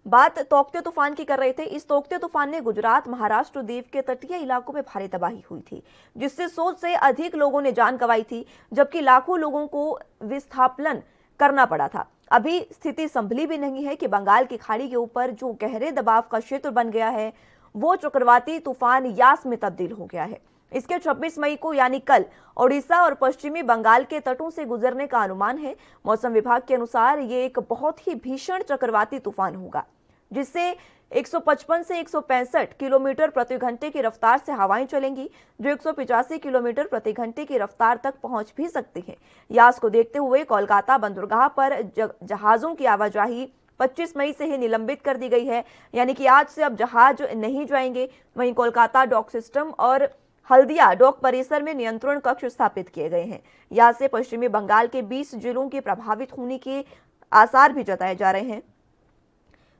बात तोकते तूफान की कर रहे थे। इस तोकते तूफान ने गुजरात, महाराष्ट्र, दीव के तटीय इलाकों में भारी तबाही हुई थी, जिससे 100 से अधिक लोगों ने जान गंवाई थी, जबकि लाखों लोगों को विस्थापन करना पड़ा था। अभी स्थिति संभली भी नहीं है कि बंगाल की खाड़ी के ऊपर जो गहरे दबाव का क्षेत्र बन गया है वो चक्रवाती तूफान यास में तब्दील हो गया है। इसके 26 मई को यानी कल ओडिशा और पश्चिमी बंगाल के तटों से गुजरने का अनुमान है। मौसम विभाग के अनुसार ये एक बहुत ही भीषण चक्रवाती तूफान होगा, जिससे 155 से 165 किलोमीटर प्रति घंटे की रफ्तार से हवाएं चलेंगी, जो 185 किलोमीटर प्रति घंटे की रफ्तार तक पहुंच भी सकती है। यास को देखते हुए कोलकाता बंदरगाह पर जहाजों की आवाजाही 25 मई से ही निलंबित कर दी गई है, यानी कि आज से अब जहाज नहीं जाएंगे। वहीं कोलकाता डॉक सिस्टम और हल्दिया डॉक परिसर में नियंत्रण कक्ष स्थापित किए गए हैं। यहाँ से पश्चिमी बंगाल के 20 जिलों के प्रभावित होने के आसार भी जताए जा रहे हैं,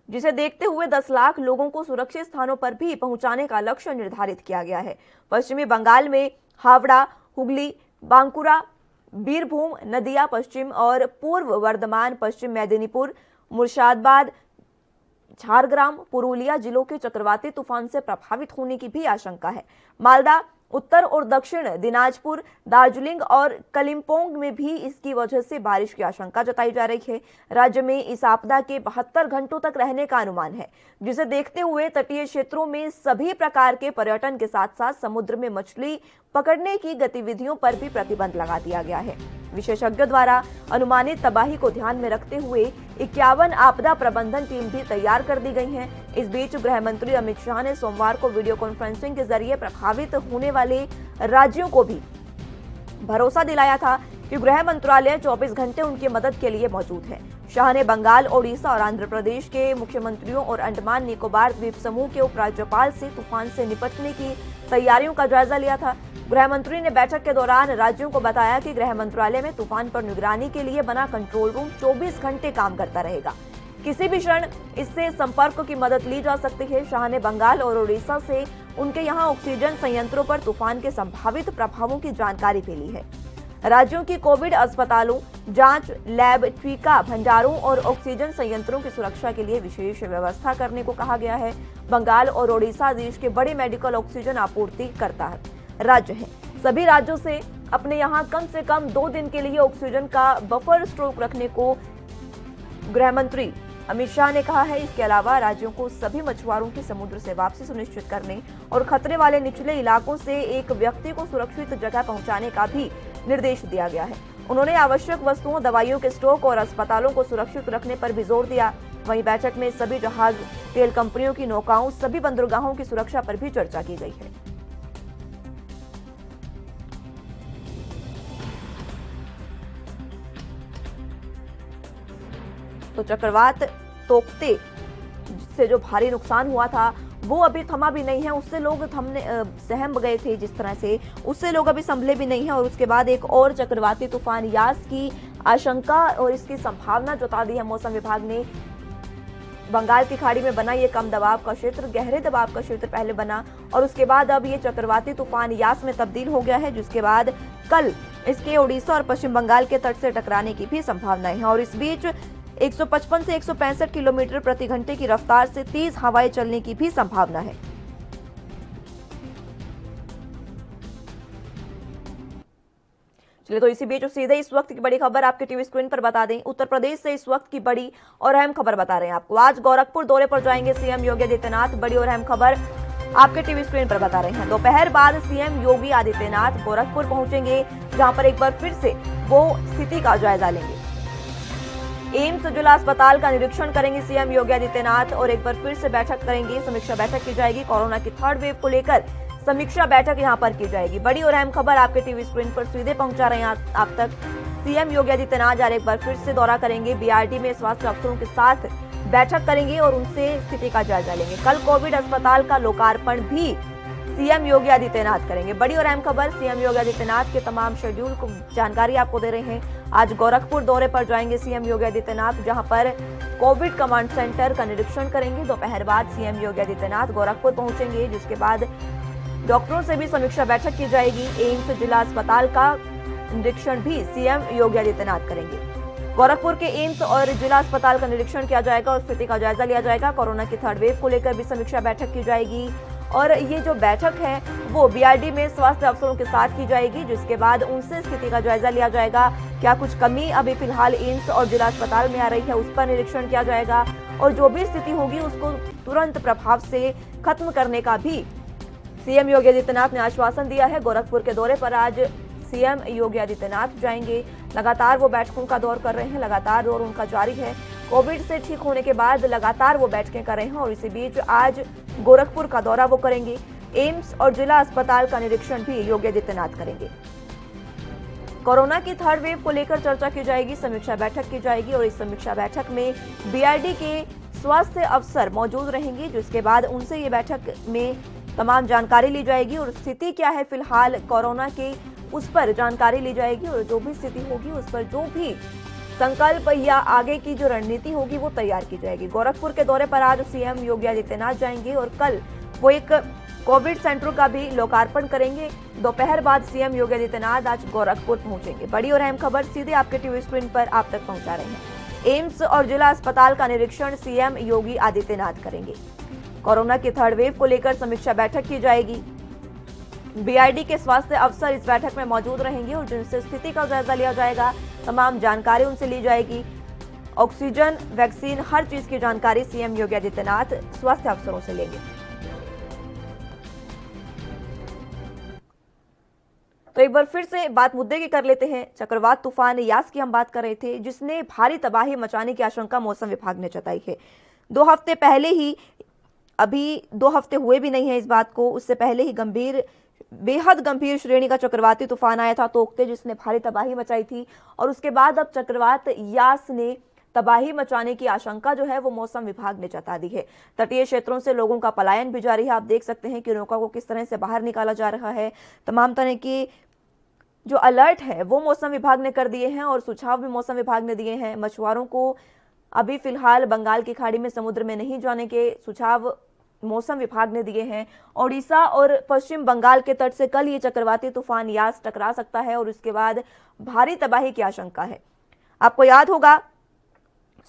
जिसे देखते हुए 10 लाख लोगों को सुरक्षित स्थानों पर भी पहुंचाने का लक्ष्य निर्धारित किया गया है। पश्चिमी बंगाल में हावड़ा, हुगली, बांकुरा, बीरभूम, नदिया पश्चिम और पूर्व वर्धमान, पश्चिम मेदिनीपुर, मुर्शिदाबाद, झारग्राम, पुरुलिया जिलों के चक्रवाती तूफान से प्रभावित होने की भी आशंका है। मालदा, उत्तर और दक्षिण दिनाजपुर, दार्जिलिंग और कलिम्पोंग में भी इसकी वजह से बारिश की आशंका जताई जा रही है। राज्य में इस आपदा के 72 घंटों तक रहने का अनुमान है, जिसे देखते हुए तटीय क्षेत्रों में सभी प्रकार के पर्यटन के साथ साथ समुद्र में मछली पकड़ने की गतिविधियों पर भी प्रतिबंध लगा दिया गया है। विशेषज्ञों द्वारा अनुमानित तबाही को ध्यान में रखते हुए 51 आपदा प्रबंधन टीम भी तैयार कर दी गई हैं। इस बीच गृह मंत्री अमित शाह ने सोमवार को वीडियो कॉन्फ्रेंसिंग के जरिए प्रभावित होने वाले राज्यों को भी भरोसा दिलाया था कि गृह मंत्रालय 24 घंटे उनकी मदद के लिए मौजूद है। शाह ने बंगाल, ओडिशा और आंध्र प्रदेश के मुख्यमंत्रियों और अंडमान निकोबार द्वीप समूह के उपराज्यपाल से तूफान से निपटने की तैयारियों का जायजा लिया था। गृह मंत्री ने बैठक के दौरान राज्यों को बताया कि गृह मंत्रालय में तूफान पर निगरानी के लिए बना कंट्रोल रूम 24 घंटे काम करता रहेगा। किसी भी क्षण इससे संपर्क की मदद ली जा सकती है। शाह ने बंगाल और ओडिशा से उनके यहां ऑक्सीजन संयंत्रों पर तूफान के संभावित प्रभावों की जानकारी भी ली है। राज्यों की कोविड अस्पतालों, जांच लैब, टीका भंडारों और ऑक्सीजन संयंत्रों की सुरक्षा के लिए विशेष व्यवस्था करने को कहा गया है। बंगाल और ओडिशा देश के बड़े मेडिकल ऑक्सीजन आपूर्ति करता राज्य है। सभी राज्यों से अपने यहां कम से कम 2 दिन के लिए ऑक्सीजन का बफर स्टॉक रखने को गृह मंत्री अमित शाह ने कहा है। इसके अलावा राज्यों को सभी मछुआरों की समुद्र से वापसी सुनिश्चित करने और खतरे वाले निचले इलाकों से एक व्यक्ति को सुरक्षित जगह पहुंचाने का भी निर्देश दिया गया है। उन्होंने आवश्यक वस्तुओं, दवाइयों के स्टॉक और अस्पतालों को सुरक्षित रखने पर भी जोर दिया। वहीं बैठक में सभी जहाज, तेल कंपनियों की नौकाओं, सभी बंदरगाहों की सुरक्षा पर भी चर्चा की गई है। तो चक्रवात तोकते से जो भारी नुकसान हुआ था वो अभी थमा भी नहीं है। उससे लोग सहम गए थे जिस तरह से, उससे लोग अभी संभले भी नहीं है। और उसके बाद एक और चक्रवाती तूफान यास की आशंका और इसकी संभावना जता दी है मौसम विभाग ने। बंगाल की खाड़ी में बना ये कम दबाव का क्षेत्र गहरे दबाव का क्षेत्र पहले बना और उसके बाद अब ये चक्रवाती तूफान यास में तब्दील हो गया है, जिसके बाद कल इसके ओडिशा और पश्चिम बंगाल के तट से टकराने की भी संभावनाएं हैं। और इस बीच 155 से 165 किलोमीटर प्रति घंटे की रफ्तार से तेज हवाएं चलने की भी संभावना है। चलिए तो इसी बीच सीधे इस वक्त की बड़ी खबर आपके टीवी स्क्रीन पर बता दें। उत्तर प्रदेश से इस वक्त की बड़ी और अहम खबर बता रहे हैं आपको। आज गोरखपुर दौरे पर जाएंगे सीएम योगी आदित्यनाथ। बड़ी और अहम खबर आपके टीवी स्क्रीन पर बता रहे हैं। दोपहर बाद सीएम योगी आदित्यनाथ गोरखपुर पहुंचेंगे, जहां पर एक बार फिर से वो स्थिति का जायजा लेंगे। एम्स जिला अस्पताल का निरीक्षण करेंगे सीएम योगी आदित्यनाथ और एक बार फिर से बैठक करेंगे। समीक्षा बैठक की जाएगी। कोरोना की थर्ड वेव को लेकर समीक्षा बैठक यहां पर की जाएगी। बड़ी और अहम खबर आपके टीवी स्क्रीन पर सीधे पहुंचा रहे हैं आप तक। सीएम योगी आदित्यनाथ आज एक बार फिर से दौरा करेंगे। बीआरडी में स्वास्थ्य अफसरों के साथ बैठक करेंगे और उनसे स्थिति का जायजा लेंगे। कल कोविड अस्पताल का लोकार्पण भी सीएम योगी आदित्यनाथ करेंगे। बड़ी और अहम खबर सीएम योगी आदित्यनाथ के तमाम शेड्यूल को जानकारी आपको दे रहे हैं। आज गोरखपुर दौरे पर जाएंगे सीएम योगी आदित्यनाथ, जहां पर कोविड कमांड सेंटर का निरीक्षण करेंगे। दोपहर बाद सीएम योगी आदित्यनाथ गोरखपुर पहुंचेंगे, जिसके बाद डॉक्टरों से भी समीक्षा बैठक की जाएगी। एम्स जिला अस्पताल का निरीक्षण भी सीएम योगी आदित्यनाथ करेंगे। गोरखपुर के एम्स और जिला अस्पताल का निरीक्षण किया जाएगा और स्थिति का जायजा लिया जाएगा। कोरोना की थर्ड वेव को लेकर भी समीक्षा बैठक की जाएगी और ये जो बैठक है वो बीआरडी में स्वास्थ्य अफसरों के साथ की जाएगी, जिसके बाद उनसे स्थिति का जायजा लिया जाएगा। क्या कुछ कमी अभी फिलहाल एम्स और जिला अस्पताल में आ रही है, उस पर निरीक्षण किया जाएगा और जो भी स्थिति होगी उसको तुरंत प्रभाव से खत्म करने का भी सीएम योगी आदित्यनाथ ने आश्वासन दिया है। गोरखपुर के दौरे पर आज सीएम योगी आदित्यनाथ जाएंगे। लगातार वो बैठकों का दौर कर रहे हैं, लगातार दौर उनका जारी है। कोविड से ठीक होने के बाद लगातार वो बैठकें कर रहे हैं और इसी बीच आज गोरखपुर का दौरा वो करेंगे। एम्स और जिला अस्पताल का निरीक्षण भी योगी आदित्यनाथ करेंगे। कोरोना की थर्ड वेव को लेकर चर्चा की जाएगी, समीक्षा बैठक की जाएगी और इस समीक्षा बैठक में बीआरडी के स्वास्थ्य अफसर मौजूद रहेंगे, जिसके बाद उनसे ये बैठक में तमाम जानकारी ली जाएगी और स्थिति क्या है फिलहाल कोरोना के उस पर जानकारी ली जाएगी और जो भी स्थिति होगी उस पर जो भी संकल्प या आगे की जो रणनीति होगी वो तैयार की जाएगी। गोरखपुर के दौरे पर आज सीएम योगी आदित्यनाथ जाएंगे और कल वो एक कोविड सेंटर का भी लोकार्पण करेंगे। दोपहर बाद सीएम योगी आदित्यनाथ आज गोरखपुर पहुंचेंगे। बड़ी और अहम खबर सीधे आपके टीवी स्क्रीन पर आप तक पहुंचा रहे हैं। एम्स और जिला अस्पताल का निरीक्षण सीएम योगी आदित्यनाथ करेंगे। कोरोना की थर्ड वेव को लेकर समीक्षा बैठक की जाएगी। बीआरडी के स्वास्थ्य अफसर इस बैठक में मौजूद रहेंगे और जिनसे स्थिति का जायजा लिया जाएगा, तमाम जानकारी उनसे ली जाएगी। ऑक्सीजन, वैक्सीन, हर चीज की जानकारी सीएम योगी आदित्यनाथ स्वास्थ्य अफसरों से लेंगे। तो एक बार फिर से बात मुद्दे की कर लेते हैं। चक्रवात तूफान यास की हम बात कर रहे थे, जिसने भारी तबाही मचाने की आशंका मौसम विभाग ने जताई है। 2 हफ्ते पहले ही, अभी 2 हफ्ते हुए भी नहीं है इस बात को, उससे पहले ही बेहद गंभीर श्रेणी का चक्रवाती तूफान आया था तोकते, जिसने भारी तबाही मचाई थी और उसके बाद अब चक्रवात यास ने तबाही मचाने की आशंका जो है वो मौसम विभाग ने जता दी है। तटीय क्षेत्रों से लोगों का पलायन भी जारी है। आप देख सकते हैं कि नौका को किस तरह से बाहर निकाला जा रहा है। तमाम तरह की जो अलर्ट है वो मौसम विभाग ने कर दिए हैं और सुझाव भी मौसम विभाग ने दिए हैं। मछुआरों को अभी फिलहाल बंगाल की खाड़ी में समुद्र में नहीं जाने के सुझाव मौसम विभाग ने दिए हैं। ओडिशा और पश्चिम बंगाल के तट से कल ये चक्रवाती तूफान यास टकरा सकता है और उसके बाद भारी तबाही की आशंका है। आपको याद होगा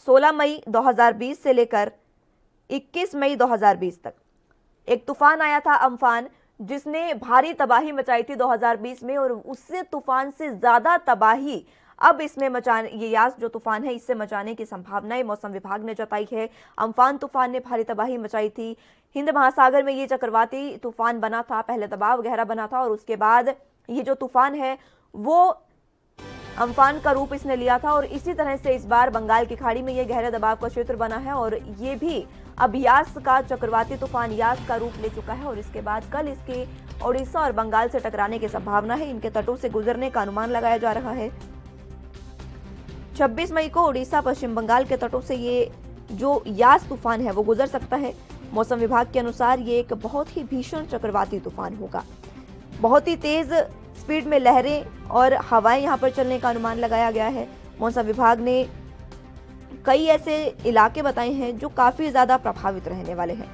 16 मई 2020 से लेकर 21 मई 2020 तक एक तूफान आया था अम्फान, जिसने भारी तबाही मचाई थी 2020 में और उससे तूफान से ज्यादा तबाही अब इसने ये यास जो तूफान है इससे मचाने की संभावनाएं मौसम विभाग ने जताई है। अम्फान तूफान ने भारी तबाही मचाई थी। हिंद महासागर में ये चक्रवाती तूफान बना था, पहले दबाव गहरा बना था और उसके बाद ये जो तूफान है वो अम्फान का रूप इसने लिया था और इसी तरह से इस बार बंगाल की खाड़ी में ये गहरे दबाव का क्षेत्र बना है और ये भी अब यास का चक्रवाती तूफान यास का रूप ले चुका है और इसके बाद कल इसके ओडिशा और बंगाल से टकराने की संभावना है। इनके तटों से गुजरने का अनुमान लगाया जा रहा है। 26 मई को ओडिशा पश्चिम बंगाल के तटों से ये जो यास तूफान है वो गुजर सकता है। मौसम विभाग के अनुसार ये एक बहुत ही भीषण चक्रवाती तूफान होगा। बहुत ही तेज स्पीड में लहरें और हवाएं यहां पर चलने का अनुमान लगाया गया है। मौसम विभाग ने कई ऐसे इलाके बताए हैं जो काफी ज्यादा प्रभावित रहने वाले हैं।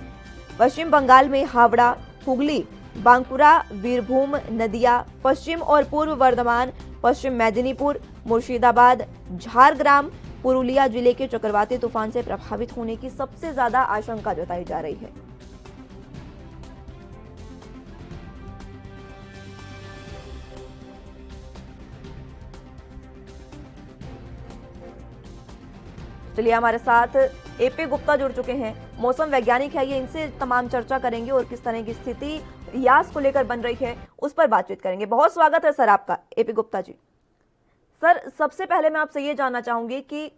पश्चिम बंगाल में हावड़ा, हुगली, बांकुरा, वीरभूम, नदिया, पश्चिम और पूर्व वर्धमान, पश्चिम मेदिनीपुर, मुर्शिदाबाद, झारग्राम, पुरुलिया जिले के चक्रवाती तूफान से प्रभावित होने की सबसे ज्यादा आशंका जताई जा रही है। चलिए हमारे साथ एपी गुप्ता जुड़ चुके हैं, मौसम वैज्ञानिक है ये, इनसे तमाम चर्चा करेंगे और किस तरह की स्थिति यास को लेकर बन रही है उस पर बातचीत करेंगे। बहुत स्वागत है सर आपका एपी गुप्ता जी। सर सबसे पहले मैं आपसे ये जानना चाहूंगी कि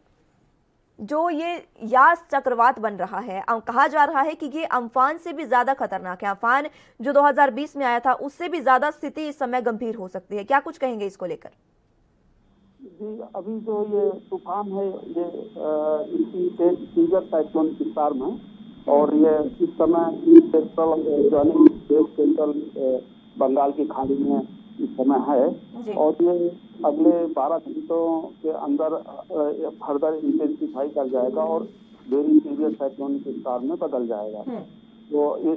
जो ये यास चक्रवात बन रहा है, कहा जा रहा है कि ये अम्फान से भी ज्यादा खतरनाक है। अम्फान जो 2020 में आया था उससे भी ज्यादा स्थिति इस समय गंभीर हो सकती है, क्या कुछ कहेंगे इसको लेकर? जी, अभी जो ये तूफान है ये इसी सीजर साइक्लोन विस्तार में, और ये इस समय सेंट्रल बंगाल की खाड़ी में इस समय है, और ये अगले 12 घंटों के अंदर फर्दर इंटेंसिफाई कर जाएगा और वेरी सीवियर साइक्लोन विस्तार में बदल जाएगा। तो ये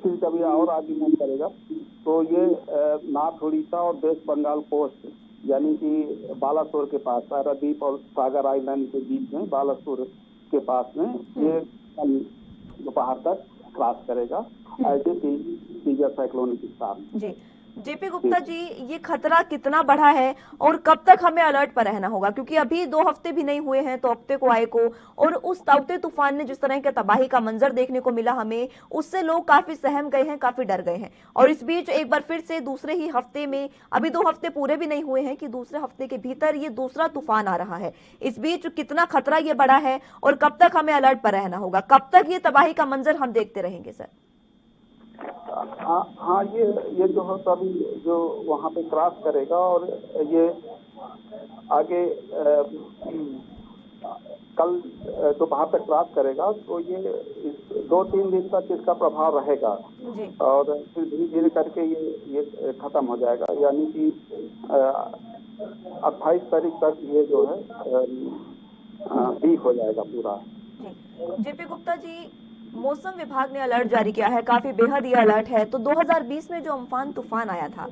फिर कभी और आगे मूव करेगा तो ये नॉर्थ उड़ीसा और वेस्ट बंगाल कोस्ट यानी कि बालासोर के पास, पारादीप और सागर आइलैंड के बीच में बालासोर के पास में ये कल दोपहर तक क्रॉस करेगा ऐसे सीजर साइक्लोन विस्तार। जी जेपी गुप्ता जी, ये खतरा कितना बढ़ा है और कब तक हमें अलर्ट पर रहना होगा? क्योंकि अभी 2 हफ्ते भी नहीं हुए हैं तो हफ्ते को आए को, और उस ताउते तूफान ने जिस तरह के तबाही का मंजर देखने को मिला हमें, उससे लोग काफी सहम गए हैं, काफी डर गए हैं। और इस बीच एक बार फिर से दूसरे ही हफ्ते में, अभी 2 हफ्ते पूरे भी नहीं हुए हैं कि दूसरे हफ्ते के भीतर ये दूसरा तूफान आ रहा है। इस बीच कितना खतरा ये बढ़ा है और कब तक हमें अलर्ट पर रहना होगा? कब तक ये तबाही का मंजर हम देखते रहेंगे सर? हाँ, ये जो है अभी जो वहाँ पे क्रॉस करेगा और ये आगे कल दोपहर तक क्रॉस करेगा, तो ये 2-3 दिन तक इसका प्रभाव रहेगा और फिर धीरे धीरे करके ये खत्म हो जाएगा। यानी कि 28 तारीख तक ये जो है ठीक हो जाएगा पूरा। जेपी गुप्ता जी, मौसम विभाग ने अलर्ट जारी किया है, काफी बेहद ये अलर्ट है। तो 2020 में जो अम्फान तूफान आया था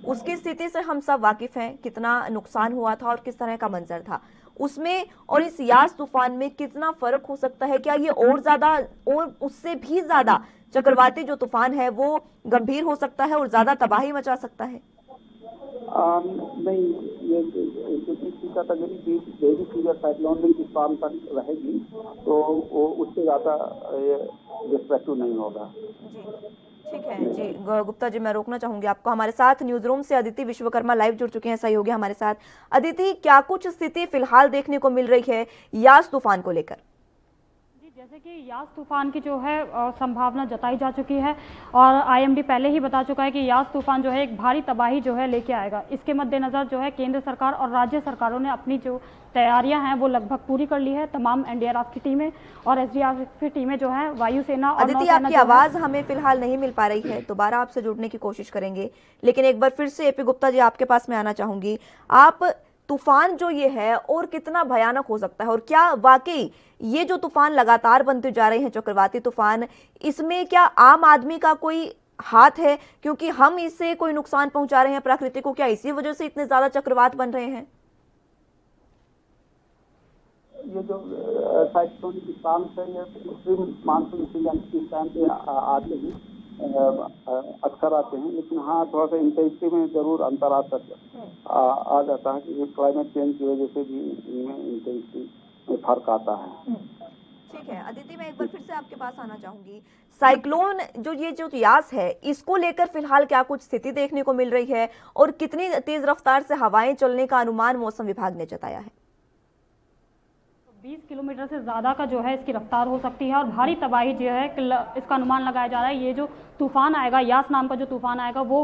उसकी स्थिति से हम सब वाकिफ हैं, कितना नुकसान हुआ था और किस तरह का मंजर था उसमें, और इस यास तूफान में कितना फर्क हो सकता है? क्या ये और ज्यादा और उससे भी ज्यादा चक्रवाती जो तूफान है वो गंभीर हो सकता है और ज्यादा तबाही मचा सकता है? नहीं, ये कैटेगरी वेरी सीवियर साइक्लोन विस्तार तक रहेगी तो वो उससे ज्यादा रिस्पेक्टिव नहीं होगा। जी ठीक है जी गुप्ता जी, मैं रोकना चाहूंगी आपको। हमारे साथ न्यूज रूम से अदिति विश्वकर्मा लाइव जुड़ चुके हैं, सहयोगी हमारे साथ। अदिति, क्या कुछ स्थिति फिलहाल देखने को मिल रही है यास तूफान को लेकर? जैसे कि यास तूफान की जो है संभावना जताई जा चुकी है और आईएमडी पहले ही बता चुका है कि यास तूफान जो है एक भारी तबाही जो है लेके आएगा। इसके मद्देनजर जो है केंद्र सरकार और राज्य सरकारों ने अपनी जो तैयारियां हैं वो लगभग पूरी कर ली है। तमाम एनडीआरएफ की टीमें और एसडीआरएफ की टीमें जो है वायुसेना और अदिति, आपकी आवाज हमें फिलहाल नहीं मिल पा रही है, दोबारा आपसे जुड़ने की कोशिश करेंगे, लेकिन एक बार फिर से एपी गुप्ता जी आपके पास में आना चाहूंगी। आप तूफान जो ये है और कितना भयानक हो सकता है, और क्या वाकई ये जो तूफान लगातार बनते जा रहे हैं चक्रवाती तूफान, इसमें क्या आम आदमी का कोई हाथ है? क्योंकि हम इससे कोई नुकसान पहुंचा रहे हैं प्रकृति को, क्या इसी वजह से इतने ज्यादा चक्रवात बन रहे हैं? ये जो साइक्लोन विस्तार से ये मानसून सीजन इस टाइम पे आते हैं, अक्सर आते हैं, लेकिन हाँ थोड़ा सा इंटेंसिटी में जरूर अंतर आ जाता है कि क्लाइमेट चेंज की वजह से भी इनमें इंटेंसिटी में फर्क आता है। ठीक है अदिति, मैं एक बार फिर से आपके पास आना चाहूंगी। साइक्लोन ये जो यास है, इसको लेकर फिलहाल क्या कुछ स्थिति देखने को मिल रही है और कितनी तेज रफ्तार से हवाएं चलने का अनुमान मौसम विभाग ने जताया है? 20 किलोमीटर से ज़्यादा का जो है इसकी रफ्तार हो सकती है और भारी तबाही जो है इसका अनुमान लगाया जा रहा है। ये जो तूफान आएगा, यास नाम का जो तूफान आएगा वो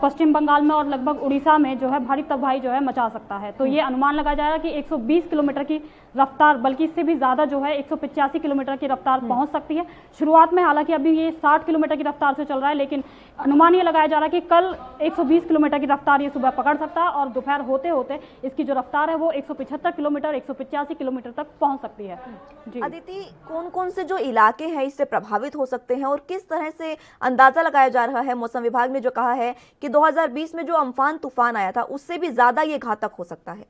पश्चिम बंगाल में और लगभग उड़ीसा में जो है भारी तबाही जो है मचा सकता है। तो ये अनुमान लगाया जा रहा है कि 120 किलोमीटर की रफ्तार, बल्कि इससे भी ज़्यादा जो है 185 किलोमीटर की रफ्तार पहुंच सकती है। शुरुआत में हालांकि अभी ये 60 किलोमीटर की रफ्तार से चल रहा है, लेकिन अनुमान ये लगाया जा रहा है कि कल 120 किलोमीटर की रफ्तार ये सुबह पकड़ सकता है और दोपहर होते होते इसकी जो रफ्तार है वो 175 किलोमीटर 185 किलोमीटर तक पहुंच सकती है। जी अदिति, कौन कौन से जो इलाके हैं इससे प्रभावित हो सकते हैं और किस तरह से अंदाजा लगाया जा रहा है? मौसम विभाग ने जो कहा है कि 2020 में जो अम्फान तूफान आया था उससे भी ज्यादा ये घातक हो सकता है।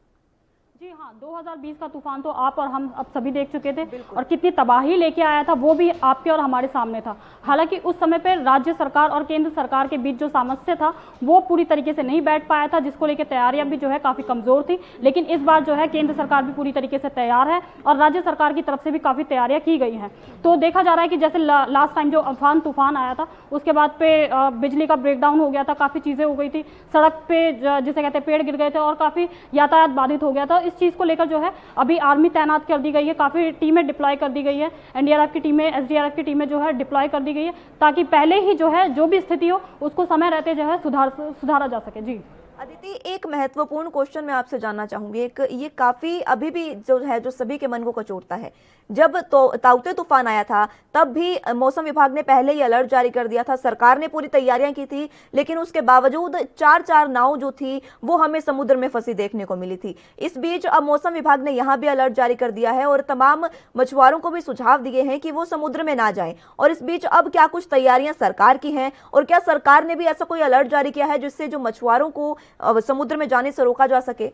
जी हाँ, 2020 का तूफान तो आप और हम अब सभी देख चुके थे और कितनी तबाही लेके आया था वो भी आपके और हमारे सामने था। हालांकि उस समय पर राज्य सरकार और केंद्र सरकार के बीच जो सामंजस्य था वो पूरी तरीके से नहीं बैठ पाया था, जिसको लेकर तैयारियां भी जो है काफ़ी कमज़ोर थी। लेकिन इस बार जो है केंद्र सरकार भी पूरी तरीके से तैयार है और राज्य सरकार की तरफ से भी काफ़ी तैयारियाँ की गई हैं। तो देखा जा रहा है कि जैसे लास्ट टाइम जो अम्फान तूफान आया था उसके बाद पे बिजली का ब्रेकडाउन हो गया था, काफ़ी चीज़ें हो गई थी, सड़क पे जिसे कहते हैं पेड़ गिर गए थे और काफ़ी यातायात बाधित हो गया था। इस चीज़ को लेकर जो है अभी आर्मी तैनात कर दी गई है, काफ़ी टीमें डिप्लॉय कर दी गई है, एनडीआरएफ की टीमें, एसडीआरएफ की टीमें जो है डिप्लॉय कर दी गई है, ताकि पहले ही जो है जो भी स्थिति हो उसको समय रहते जो है सुधारा जा सके। जी अदिति, एक महत्वपूर्ण क्वेश्चन मैं आपसे जानना चाहूंगी। एक ये काफी अभी भी जो है जो सभी के मन को कचोटता है, जब तो ताउते तूफान आया था तब भी मौसम विभाग ने पहले ही अलर्ट जारी कर दिया था, सरकार ने पूरी तैयारियां की थी, लेकिन उसके बावजूद चार नाव जो थी वो हमें समुद्र में फंसी देखने को मिली थी। इस बीच अब मौसम विभाग ने यहाँ भी अलर्ट जारी कर दिया है और तमाम मछुआरों को भी सुझाव दिए हैं कि वो समुद्र में ना जाएं। और इस बीच अब क्या कुछ तैयारियां सरकार की हैं और क्या सरकार ने भी ऐसा कोई अलर्ट जारी किया है जिससे जो मछुआरों को समुद्र में जाने से रोका जा सके?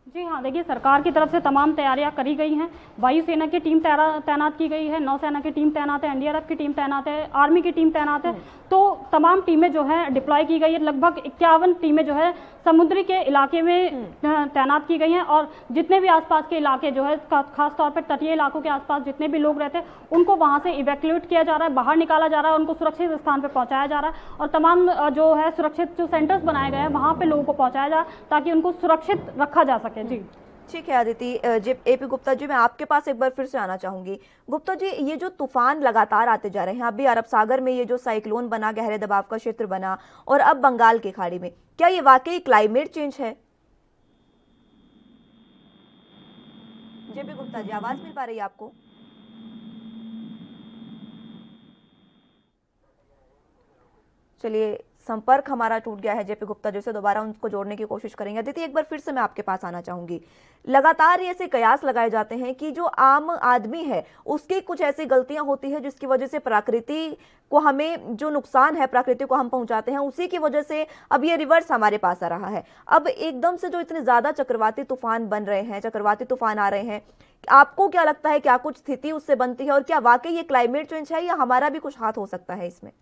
जी हाँ, देखिए सरकार की तरफ से तमाम तैयारियां करी गई हैं। वायुसेना की टीम तैनात की गई है, नौसेना की टीम तैनात है, एनडीआरएफ की टीम तैनात है, आर्मी की टीम तैनात है। तो तमाम टीमें जो है डिप्लॉय की गई है। लगभग 51 टीमें जो है समुद्री के इलाके में तैनात की गई हैं और जितने भी आसपास के इलाके जो है खास तौर पर तटीय इलाकों के आसपास जितने भी लोग रहते हैं उनको वहाँ से इवैक्यूएट किया जा रहा है, बाहर निकाला जा रहा है, उनको सुरक्षित स्थान पर पहुँचाया जा रहा है और तमाम जो है सुरक्षित जो सेंटर्स बनाए गए हैं वहाँ पर लोगों को पहुँचाया जा रहा है ताकि उनको सुरक्षित रखा जा सके। जी ठीक है अदिति। एपी गुप्ता जी, मैं आपके पास एक बार फिर से आना चाहूंगी। गुप्ता जी, ये जो तूफान लगातार आते जा रहे हैं, अभी अरब सागर में ये जो साइक्लोन बना, गहरे दबाव का क्षेत्र बना और अब बंगाल की खाड़ी में, क्या ये वाकई क्लाइमेट चेंज है? जेपी गुप्ता जी, आवाज मिल पा रही है आपको? चलिए, संपर्क हमारा टूट गया है जेपी गुप्ता जी से, दोबारा उनको जोड़ने की कोशिश करेंगे। अदिति, एक बार फिर से मैं आपके पास आना चाहूंगी। लगातार ऐसे कयास लगाए जाते हैं कि जो आम आदमी है उसकी कुछ ऐसी गलतियां होती है जिसकी वजह से प्रकृति को हमें जो नुकसान है, प्रकृति को हम पहुंचाते हैं, उसी की वजह से अब ये रिवर्स हमारे पास आ रहा है। अब एकदम से जो इतने ज्यादा चक्रवाती तूफान बन रहे हैं, चक्रवाती तूफान आ रहे हैं, आपको क्या लगता है क्या कुछ स्थिति उससे बनती है और क्या वाकई ये क्लाइमेट चेंज है या हमारा भी कुछ हाथ हो सकता है इसमें?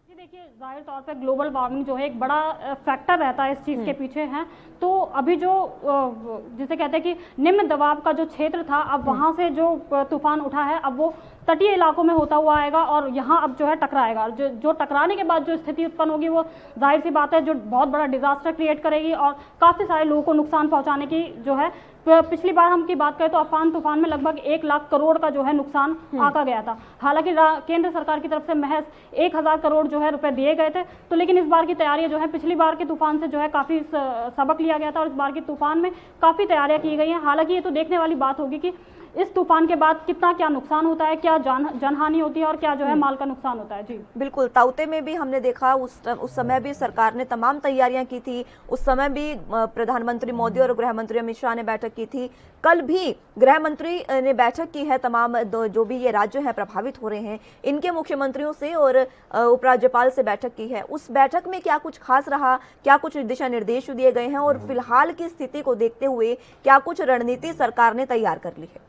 देखिए, जाहिर तौर पे ग्लोबल वार्मिंग जो है एक बड़ा फैक्टर रहता है इस चीज़ के पीछे है। तो अभी जो जिसे कहते हैं कि निम्न दबाव का जो क्षेत्र था, अब वहाँ से जो तूफान उठा है अब वो तटीय इलाकों में होता हुआ आएगा और यहाँ अब जो है टकराएगा। जो टकराने के बाद जो स्थिति उत्पन्न होगी वो जाहिर सी बात है जो बहुत बड़ा डिजास्टर क्रिएट करेगी और काफ़ी सारे लोगों को नुकसान पहुँचाने की जो है। पिछली बार हम की बात करें तो अम्फान तूफान में लगभग 1 लाख करोड़ का जो है नुकसान आंका गया था। हालांकि केंद्र सरकार की तरफ से महज 1000 करोड़ जो है रुपए दिए गए थे। तो लेकिन इस बार की तैयारी जो है पिछली बार के तूफान से जो है काफ़ी सबक लिया गया था और इस बार के तूफान में काफ़ी तैयारियां की गई हैं। हालांकि ये तो देखने वाली बात होगी कि इस तूफान के बाद कितना क्या नुकसान होता है, क्या जनहानि होती है और क्या जो है माल का नुकसान होता है। जी बिल्कुल, ताउते में भी हमने देखा उस समय भी सरकार ने तमाम तैयारियां की थी। उस समय भी प्रधानमंत्री मोदी और गृह मंत्री अमित शाह ने बैठक की थी। कल भी गृह मंत्री ने बैठक की है तमाम जो भी ये राज्य हैं प्रभावित हो रहे हैं इनके मुख्यमंत्रियों से और उपराज्यपाल से बैठक की है। उस बैठक में क्या कुछ खास रहा, क्या कुछ दिशा निर्देश दिए गए हैं और फिलहाल की स्थिति को देखते हुए क्या कुछ रणनीति सरकार ने तैयार कर ली है?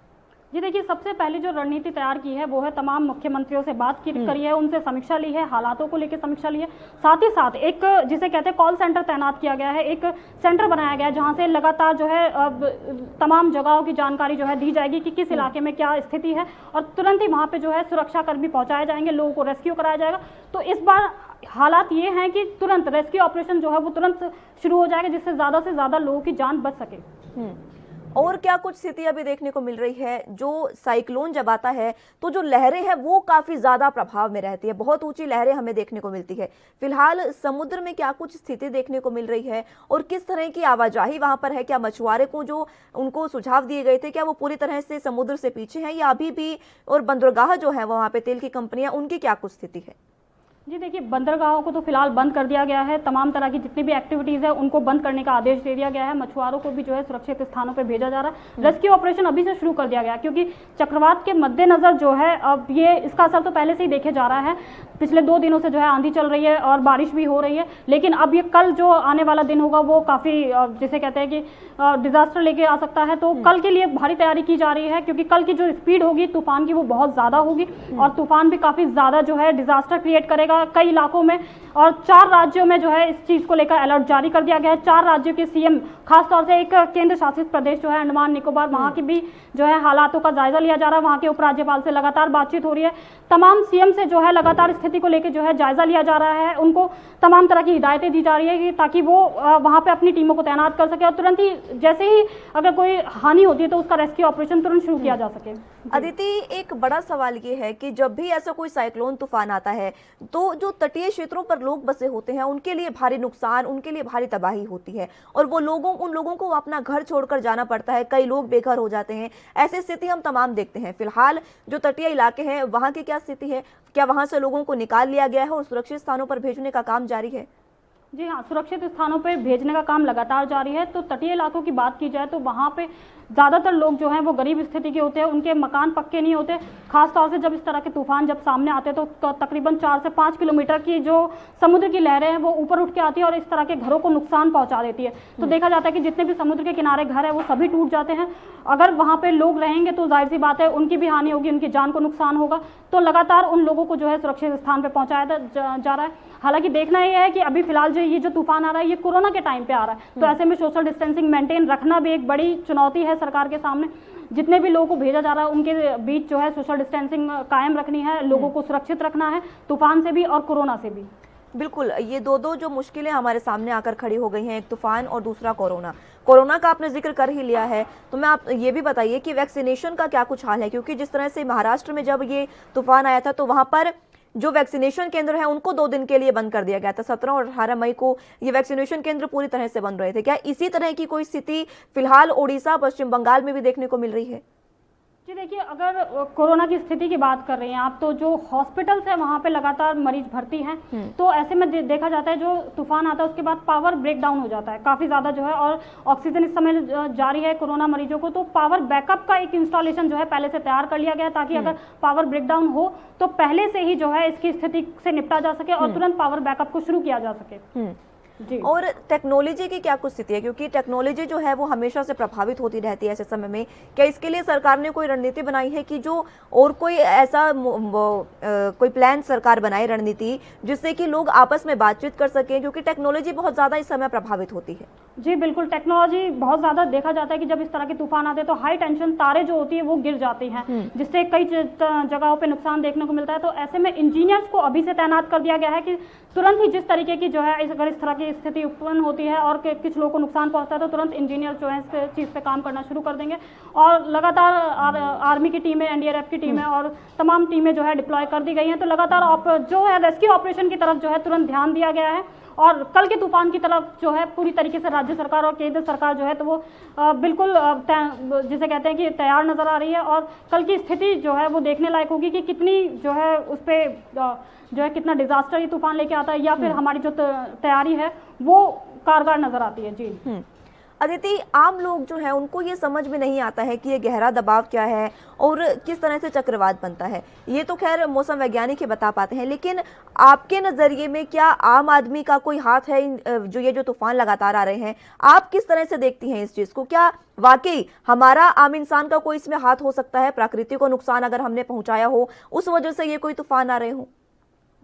जी देखिए, सबसे पहले जो रणनीति तैयार की है वो है तमाम मुख्यमंत्रियों से बात करी है, उनसे समीक्षा ली है, हालातों को लेकर समीक्षा ली है। साथ ही साथ एक जिसे कहते हैं कॉल सेंटर तैनात किया गया है, एक सेंटर बनाया गया है जहां से लगातार जो है तमाम जगहों की जानकारी जो है दी जाएगी कि किस इलाके में क्या स्थिति है और तुरंत ही वहां पे जो है सुरक्षा कर्मी पहुंचाए जाएंगे, लोगों को रेस्क्यू कराया जाएगा। तो इस बार हालात ये हैं कि तुरंत रेस्क्यू ऑपरेशन जो है वो तुरंत शुरू हो जाएगा जिससे ज़्यादा से ज़्यादा लोगों की जान बच सके। और क्या कुछ स्थिति अभी देखने को मिल रही है? जो साइक्लोन जब आता है तो जो लहरें हैं वो काफी ज्यादा प्रभाव में रहती है, बहुत ऊंची लहरें हमें देखने को मिलती है। फिलहाल समुद्र में क्या कुछ स्थिति देखने को मिल रही है और किस तरह की आवाजाही वहां पर है? क्या मछुआरे को जो उनको सुझाव दिए गए थे, क्या वो पूरी तरह से समुद्र से पीछे हैं या अभी भी, और बंदरगाह जो है वहां पे तेल की कंपनियां, उनकी क्या कुछ स्थिति है? जी देखिए, बंदरगाहों को तो फिलहाल बंद कर दिया गया है। तमाम तरह की जितनी भी एक्टिविटीज़ है उनको बंद करने का आदेश दे दिया गया है। मछुआरों को भी जो है सुरक्षित स्थानों पर भेजा जा रहा है। रेस्क्यू ऑपरेशन अभी से शुरू कर दिया गया है, क्योंकि चक्रवात के मद्देनजर जो है अब ये इसका असर तो पहले से ही देखे जा रहा है। पिछले 2 दिनों से जो है आंधी चल रही है और बारिश भी हो रही है, लेकिन अब ये कल जो आने वाला दिन होगा वो काफ़ी जिसे कहते हैं कि डिजास्टर लेके आ सकता है। तो कल के लिए भारी तैयारी की जा रही है, क्योंकि कल की जो स्पीड होगी तूफान की वो बहुत ज़्यादा होगी और तूफान भी काफ़ी ज़्यादा जो है डिजास्टर क्रिएट करेगा कई इलाकों में। और 4 राज्यों में जो है इस चीज़ को लेकर अलर्ट जारी कर दिया गया है। 4 राज्यों के सीएम, खासतौर से एक केंद्र शासित प्रदेश जो है अंडमान निकोबार, वहाँ की भी जो है हालातों का जायजा लिया जा रहा है। वहाँ के उपराज्यपाल से लगातार बातचीत हो रही है। तमाम सीएम से जो है लगातार स्थिति को लेकर जो है जायजा लिया जा रहा है। उनको तमाम तरह की हिदायतें दी जा रही है कि ताकि वो वहाँ पे अपनी टीमों को तैनात कर सके और तुरंत ही जैसे ही अगर कोई हानि होती है तो उसका रेस्क्यू ऑपरेशन तुरंत शुरू किया जा सके। अदिति, एक बड़ा सवाल ये है कि जब भी ऐसा कोई साइक्लोन तूफान आता है तो जो तटीय क्षेत्रों पर लोग बसे होते हैं उनके लिए भारी नुकसान, उनके लिए भारी तबाही होती है और वो उन लोगों को अपना घर छोड़कर जाना पड़ता है। कई लोग बेघर हो जाते हैं। ऐसी स्थिति हम तमाम देखते हैं। फिलहाल जो तटीय इलाके हैं वहां की क्या स्थिति है? क्या वहां से लोगों को निकाल लिया गया है और सुरक्षित स्थानों पर भेजने का काम जारी है? जी हाँ, सुरक्षित स्थानों पर भेजने का काम लगातार जारी है। तो तटीय इलाकों की बात की जाए तो वहाँ पे ज़्यादातर लोग जो हैं वो गरीब स्थिति के होते हैं, उनके मकान पक्के नहीं होते। खासतौर से जब इस तरह के तूफान जब सामने आते हैं तो तकरीबन 4 से 5 किलोमीटर की जो समुद्र की लहरें हैं वो ऊपर उठ के आती है और इस तरह के घरों को नुकसान पहुंचा देती है। तो देखा जाता है कि जितने भी समुद्र के किनारे घर है वो सभी टूट जाते हैं। अगर वहाँ पर लोग रहेंगे तो जाहिर सी बात है उनकी भी हानि होगी, उनकी जान को नुकसान होगा। तो लगातार उन लोगों को जो है सुरक्षित स्थान पर पहुँचाया जा रहा है। हालांकि देखना यह है कि अभी फिलहाल जो ये जो तूफान आ रहा है ये कोरोना के टाइम पे आ रहा है, तो ऐसे में सोशल डिस्टेंसिंग मेंटेन रखना भी एक बड़ी चुनौती है सरकार के सामने। जितने भी लोगों को भेजा जा रहा है उनके बीच जो है सोशल डिस्टेंसिंग कायम रखनी है, लोगों को सुरक्षित रखना है तूफान से भी और कोरोना से भी। बिल्कुल, ये दो जो मुश्किलें हमारे सामने आकर खड़ी हो गई हैं, एक तूफान और दूसरा कोरोना का आपने जिक्र कर ही लिया है, तो मैं आप ये भी बताइए कि वैक्सीनेशन का क्या कुछ हाल है? क्योंकि जिस तरह से महाराष्ट्र में जब ये तूफान आया था तो वहां पर जो वैक्सीनेशन केंद्र है उनको 2 दिन के लिए बंद कर दिया गया था। 17 और 18 मई को ये वैक्सीनेशन केंद्र पूरी तरह से बंद रहे थे। क्या इसी तरह की कोई स्थिति फिलहाल ओडिशा, पश्चिम बंगाल में भी देखने को मिल रही है? जी देखिए, अगर कोरोना की स्थिति की बात कर रहे हैं आप, तो जो हॉस्पिटल्स है वहाँ पे लगातार मरीज भर्ती हैं। तो ऐसे में देखा जाता है जो तूफान आता है उसके बाद पावर ब्रेक डाउन हो जाता है काफ़ी ज़्यादा जो है, और ऑक्सीजन इस समय जारी है कोरोना मरीजों को। तो पावर बैकअप का एक इंस्टॉलेशन जो है पहले से तैयार कर लिया गया है, ताकि अगर पावर ब्रेक डाउन हो तो पहले से ही जो है इसकी स्थिति से निपटा जा सके और तुरंत पावर बैकअप को शुरू किया जा सके। जी। और टेक्नोलॉजी की क्या कुछ स्थिति है? क्योंकि टेक्नोलॉजी जो है वो हमेशा से प्रभावित होती रहती है ऐसे समय में। क्या इसके लिए सरकार ने कोई रणनीति बनाई है कि जो और कोई ऐसा कोई प्लान सरकार बनाए, रणनीति, जिससे कि लोग आपस में बातचीत कर सकें? क्योंकि टेक्नोलॉजी बहुत ज्यादा इस समय प्रभावित होती है। जी बिल्कुल, टेक्नोलॉजी बहुत ज्यादा देखा जाता है कि जब इस तरह के तूफान आते हैं तो हाई टेंशन तारे जो होती है वो गिर जाती हैं, जिससे कई जगहों पे नुकसान देखने को मिलता है। तो ऐसे में इंजीनियर्स को अभी से तैनात कर दिया गया है कि तुरंत ही जिस तरीके की जो है अगर इस तरह की स्थिति उत्पन्न होती है और कुछ लोगों को नुकसान पहुंचता है तो तुरंत इंजीनियर जो है इस चीज़ पे काम करना शुरू कर देंगे। और लगातार आर्मी की टीमें, एनडीआरएफ की टीमें और तमाम टीमें जो है डिप्लॉय कर दी गई हैं। तो लगातार जो है रेस्क्यू ऑपरेशन की तरफ जो है तुरंत ध्यान दिया गया है। और कल के तूफान की तरफ जो है पूरी तरीके से राज्य सरकार और केंद्र सरकार जो है तो वो बिल्कुल जिसे कहते हैं कि तैयार नजर आ रही है। और कल की स्थिति जो है वो देखने लायक होगी कि कितनी जो है उस पर जो है कितना डिजास्टर ये तूफान लेके आता है, या फिर हमारी जो तैयारी है वो कारगर नजर आती है। जी अदिति, आम लोग जो है उनको ये समझ में नहीं आता है कि ये गहरा दबाव क्या है और किस तरह से चक्रवात बनता है। ये तो खैर मौसम वैज्ञानिक ही बता पाते हैं, लेकिन आपके नज़रिए में क्या आम आदमी का कोई हाथ है? जो ये तूफान लगातार आ रहे हैं, आप किस तरह से देखती हैं इस चीज़ को? क्या वाकई हमारा आम इंसान का कोई इसमें हाथ हो सकता है? प्रकृति को नुकसान अगर हमने पहुंचाया हो, उस वजह से ये कोई तूफान आ रहे हो?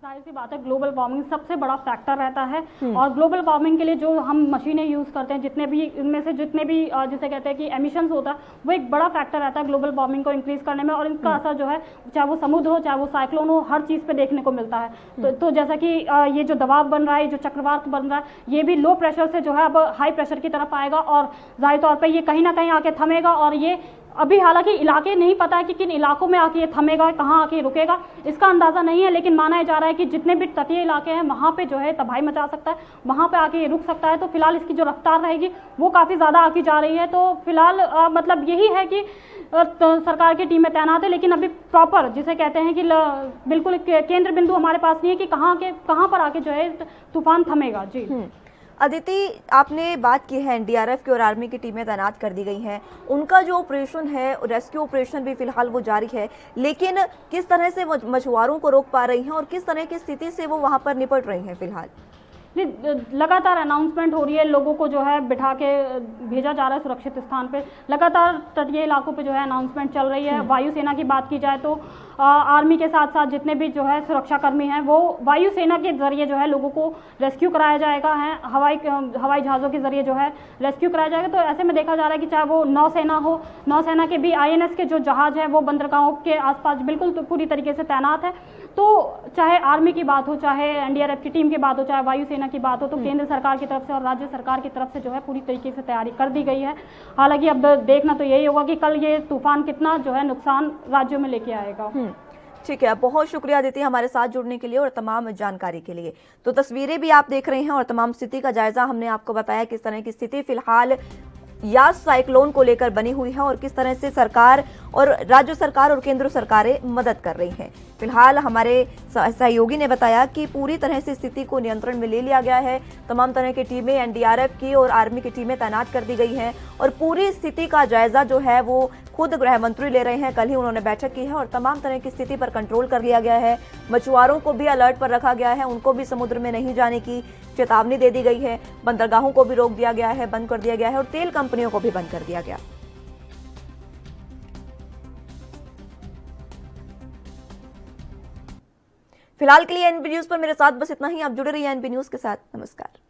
जाहिर सी बात है, ग्लोबल वार्मिंग सबसे बड़ा फैक्टर रहता है और ग्लोबल वार्मिंग के लिए जो हम मशीनें यूज़ करते हैं, जितने भी इनमें से जितने भी जिसे कहते हैं कि एमिशंस होता है, वो एक बड़ा फैक्टर रहता है ग्लोबल वार्मिंग को इंक्रीज करने में। और इनका असर जो है, चाहे वो समुद्र हो, चाहे वो साइक्लोन हो, हर चीज़ पे देखने को मिलता है। तो जैसा कि ये जो दबाव बन रहा है, जो चक्रवात बन रहा है, ये भी लो प्रेशर से जो है अब हाई प्रेशर की तरफ आएगा और जाहिर तौर पर ये कहीं ना कहीं आके थमेगा। और ये अभी हालांकि इलाके नहीं पता है कि किन इलाकों में आके ये थमेगा, कहाँ आके रुकेगा, इसका अंदाज़ा नहीं है, लेकिन माना जा रहा है कि जितने भी तटीय इलाके हैं वहाँ पे जो है तबाही मचा सकता है, वहाँ पे आके ये रुक सकता है। तो फिलहाल इसकी जो रफ्तार रहेगी वो काफ़ी ज़्यादा आकी जा रही है। तो फिलहाल मतलब यही है कि तो सरकार की टीमें तैनात है, लेकिन अभी प्रॉपर जिसे कहते हैं कि बिल्कुल केंद्र बिंदु हमारे पास नहीं है कि कहाँ पर आके जो है तूफान थमेगा। जी अदिति, आपने बात की है एनडीआरएफ की और आर्मी की टीमें तैनात कर दी गई हैं, उनका जो ऑपरेशन है, रेस्क्यू ऑपरेशन भी फिलहाल वो जारी है, लेकिन किस तरह से वो मछुआरों को रोक पा रही हैं और किस तरह की स्थिति से वो वहां पर निपट रही हैं फिलहाल? लगातार अनाउंसमेंट हो रही है, लोगों को जो है बिठा के भेजा जा रहा है सुरक्षित स्थान पे। लगातार तटीय इलाकों पे जो है अनाउंसमेंट चल रही है। वायुसेना की बात की जाए तो आर्मी के साथ साथ जितने भी जो है सुरक्षाकर्मी हैं वो वायुसेना के जरिए जो है लोगों को रेस्क्यू कराया जाएगा है, हवाई जहाज़ों के जरिए जो है रेस्क्यू कराया जाएगा। तो ऐसे में देखा जा रहा है कि चाहे वो नौसेना हो, नौसेना के भी INS के जो जहाज है वो बंदरगाहों के आसपास बिल्कुल पूरी तरीके से तैनात है। तो चाहे आर्मी की बात हो, चाहे एनडीआरएफ की टीम की बात हो, चाहे वायुसेना की बात हो, तो केंद्र सरकार की तरफ से और राज्य सरकार की तरफ से जो है पूरी तरीके से तैयारी कर दी गई है। हालांकि अब देखना तो यही होगा कि कल ये तूफान कितना जो है नुकसान राज्यों में लेके आएगा। ठीक है, बहुत शुक्रिया अदिति हमारे साथ जुड़ने के लिए और तमाम जानकारी के लिए। तो तस्वीरें भी आप देख रहे हैं और तमाम स्थिति का जायजा हमने आपको बताया किस तरह की स्थिति फिलहाल यास साइक्लोन को लेकर बनी हुई है और किस तरह से सरकार और राज्य सरकार और केंद्र सरकारें मदद कर रही हैं। फिलहाल हमारे सहयोगी ने बताया कि पूरी तरह से स्थिति को नियंत्रण में ले लिया गया है। तमाम तरह की टीमें एनडीआरएफ की और आर्मी की टीमें तैनात कर दी गई हैं और पूरी स्थिति का जायजा जो है वो खुद गृह मंत्री ले रहे हैं। कल ही उन्होंने बैठक की है और तमाम तरह की स्थिति पर कंट्रोल कर लिया गया है। मछुआरों को भी अलर्ट पर रखा गया है, उनको भी समुद्र में नहीं जाने की चेतावनी दे दी गई है। बंदरगाहों को भी रोक दिया गया है, बंद कर दिया गया है और तेल कंपनियों को भी बंद कर दिया गया। फिलहाल के लिए एनबी न्यूज पर मेरे साथ बस इतना ही। आप जुड़े रहिए एनबी न्यूज के साथ। नमस्कार।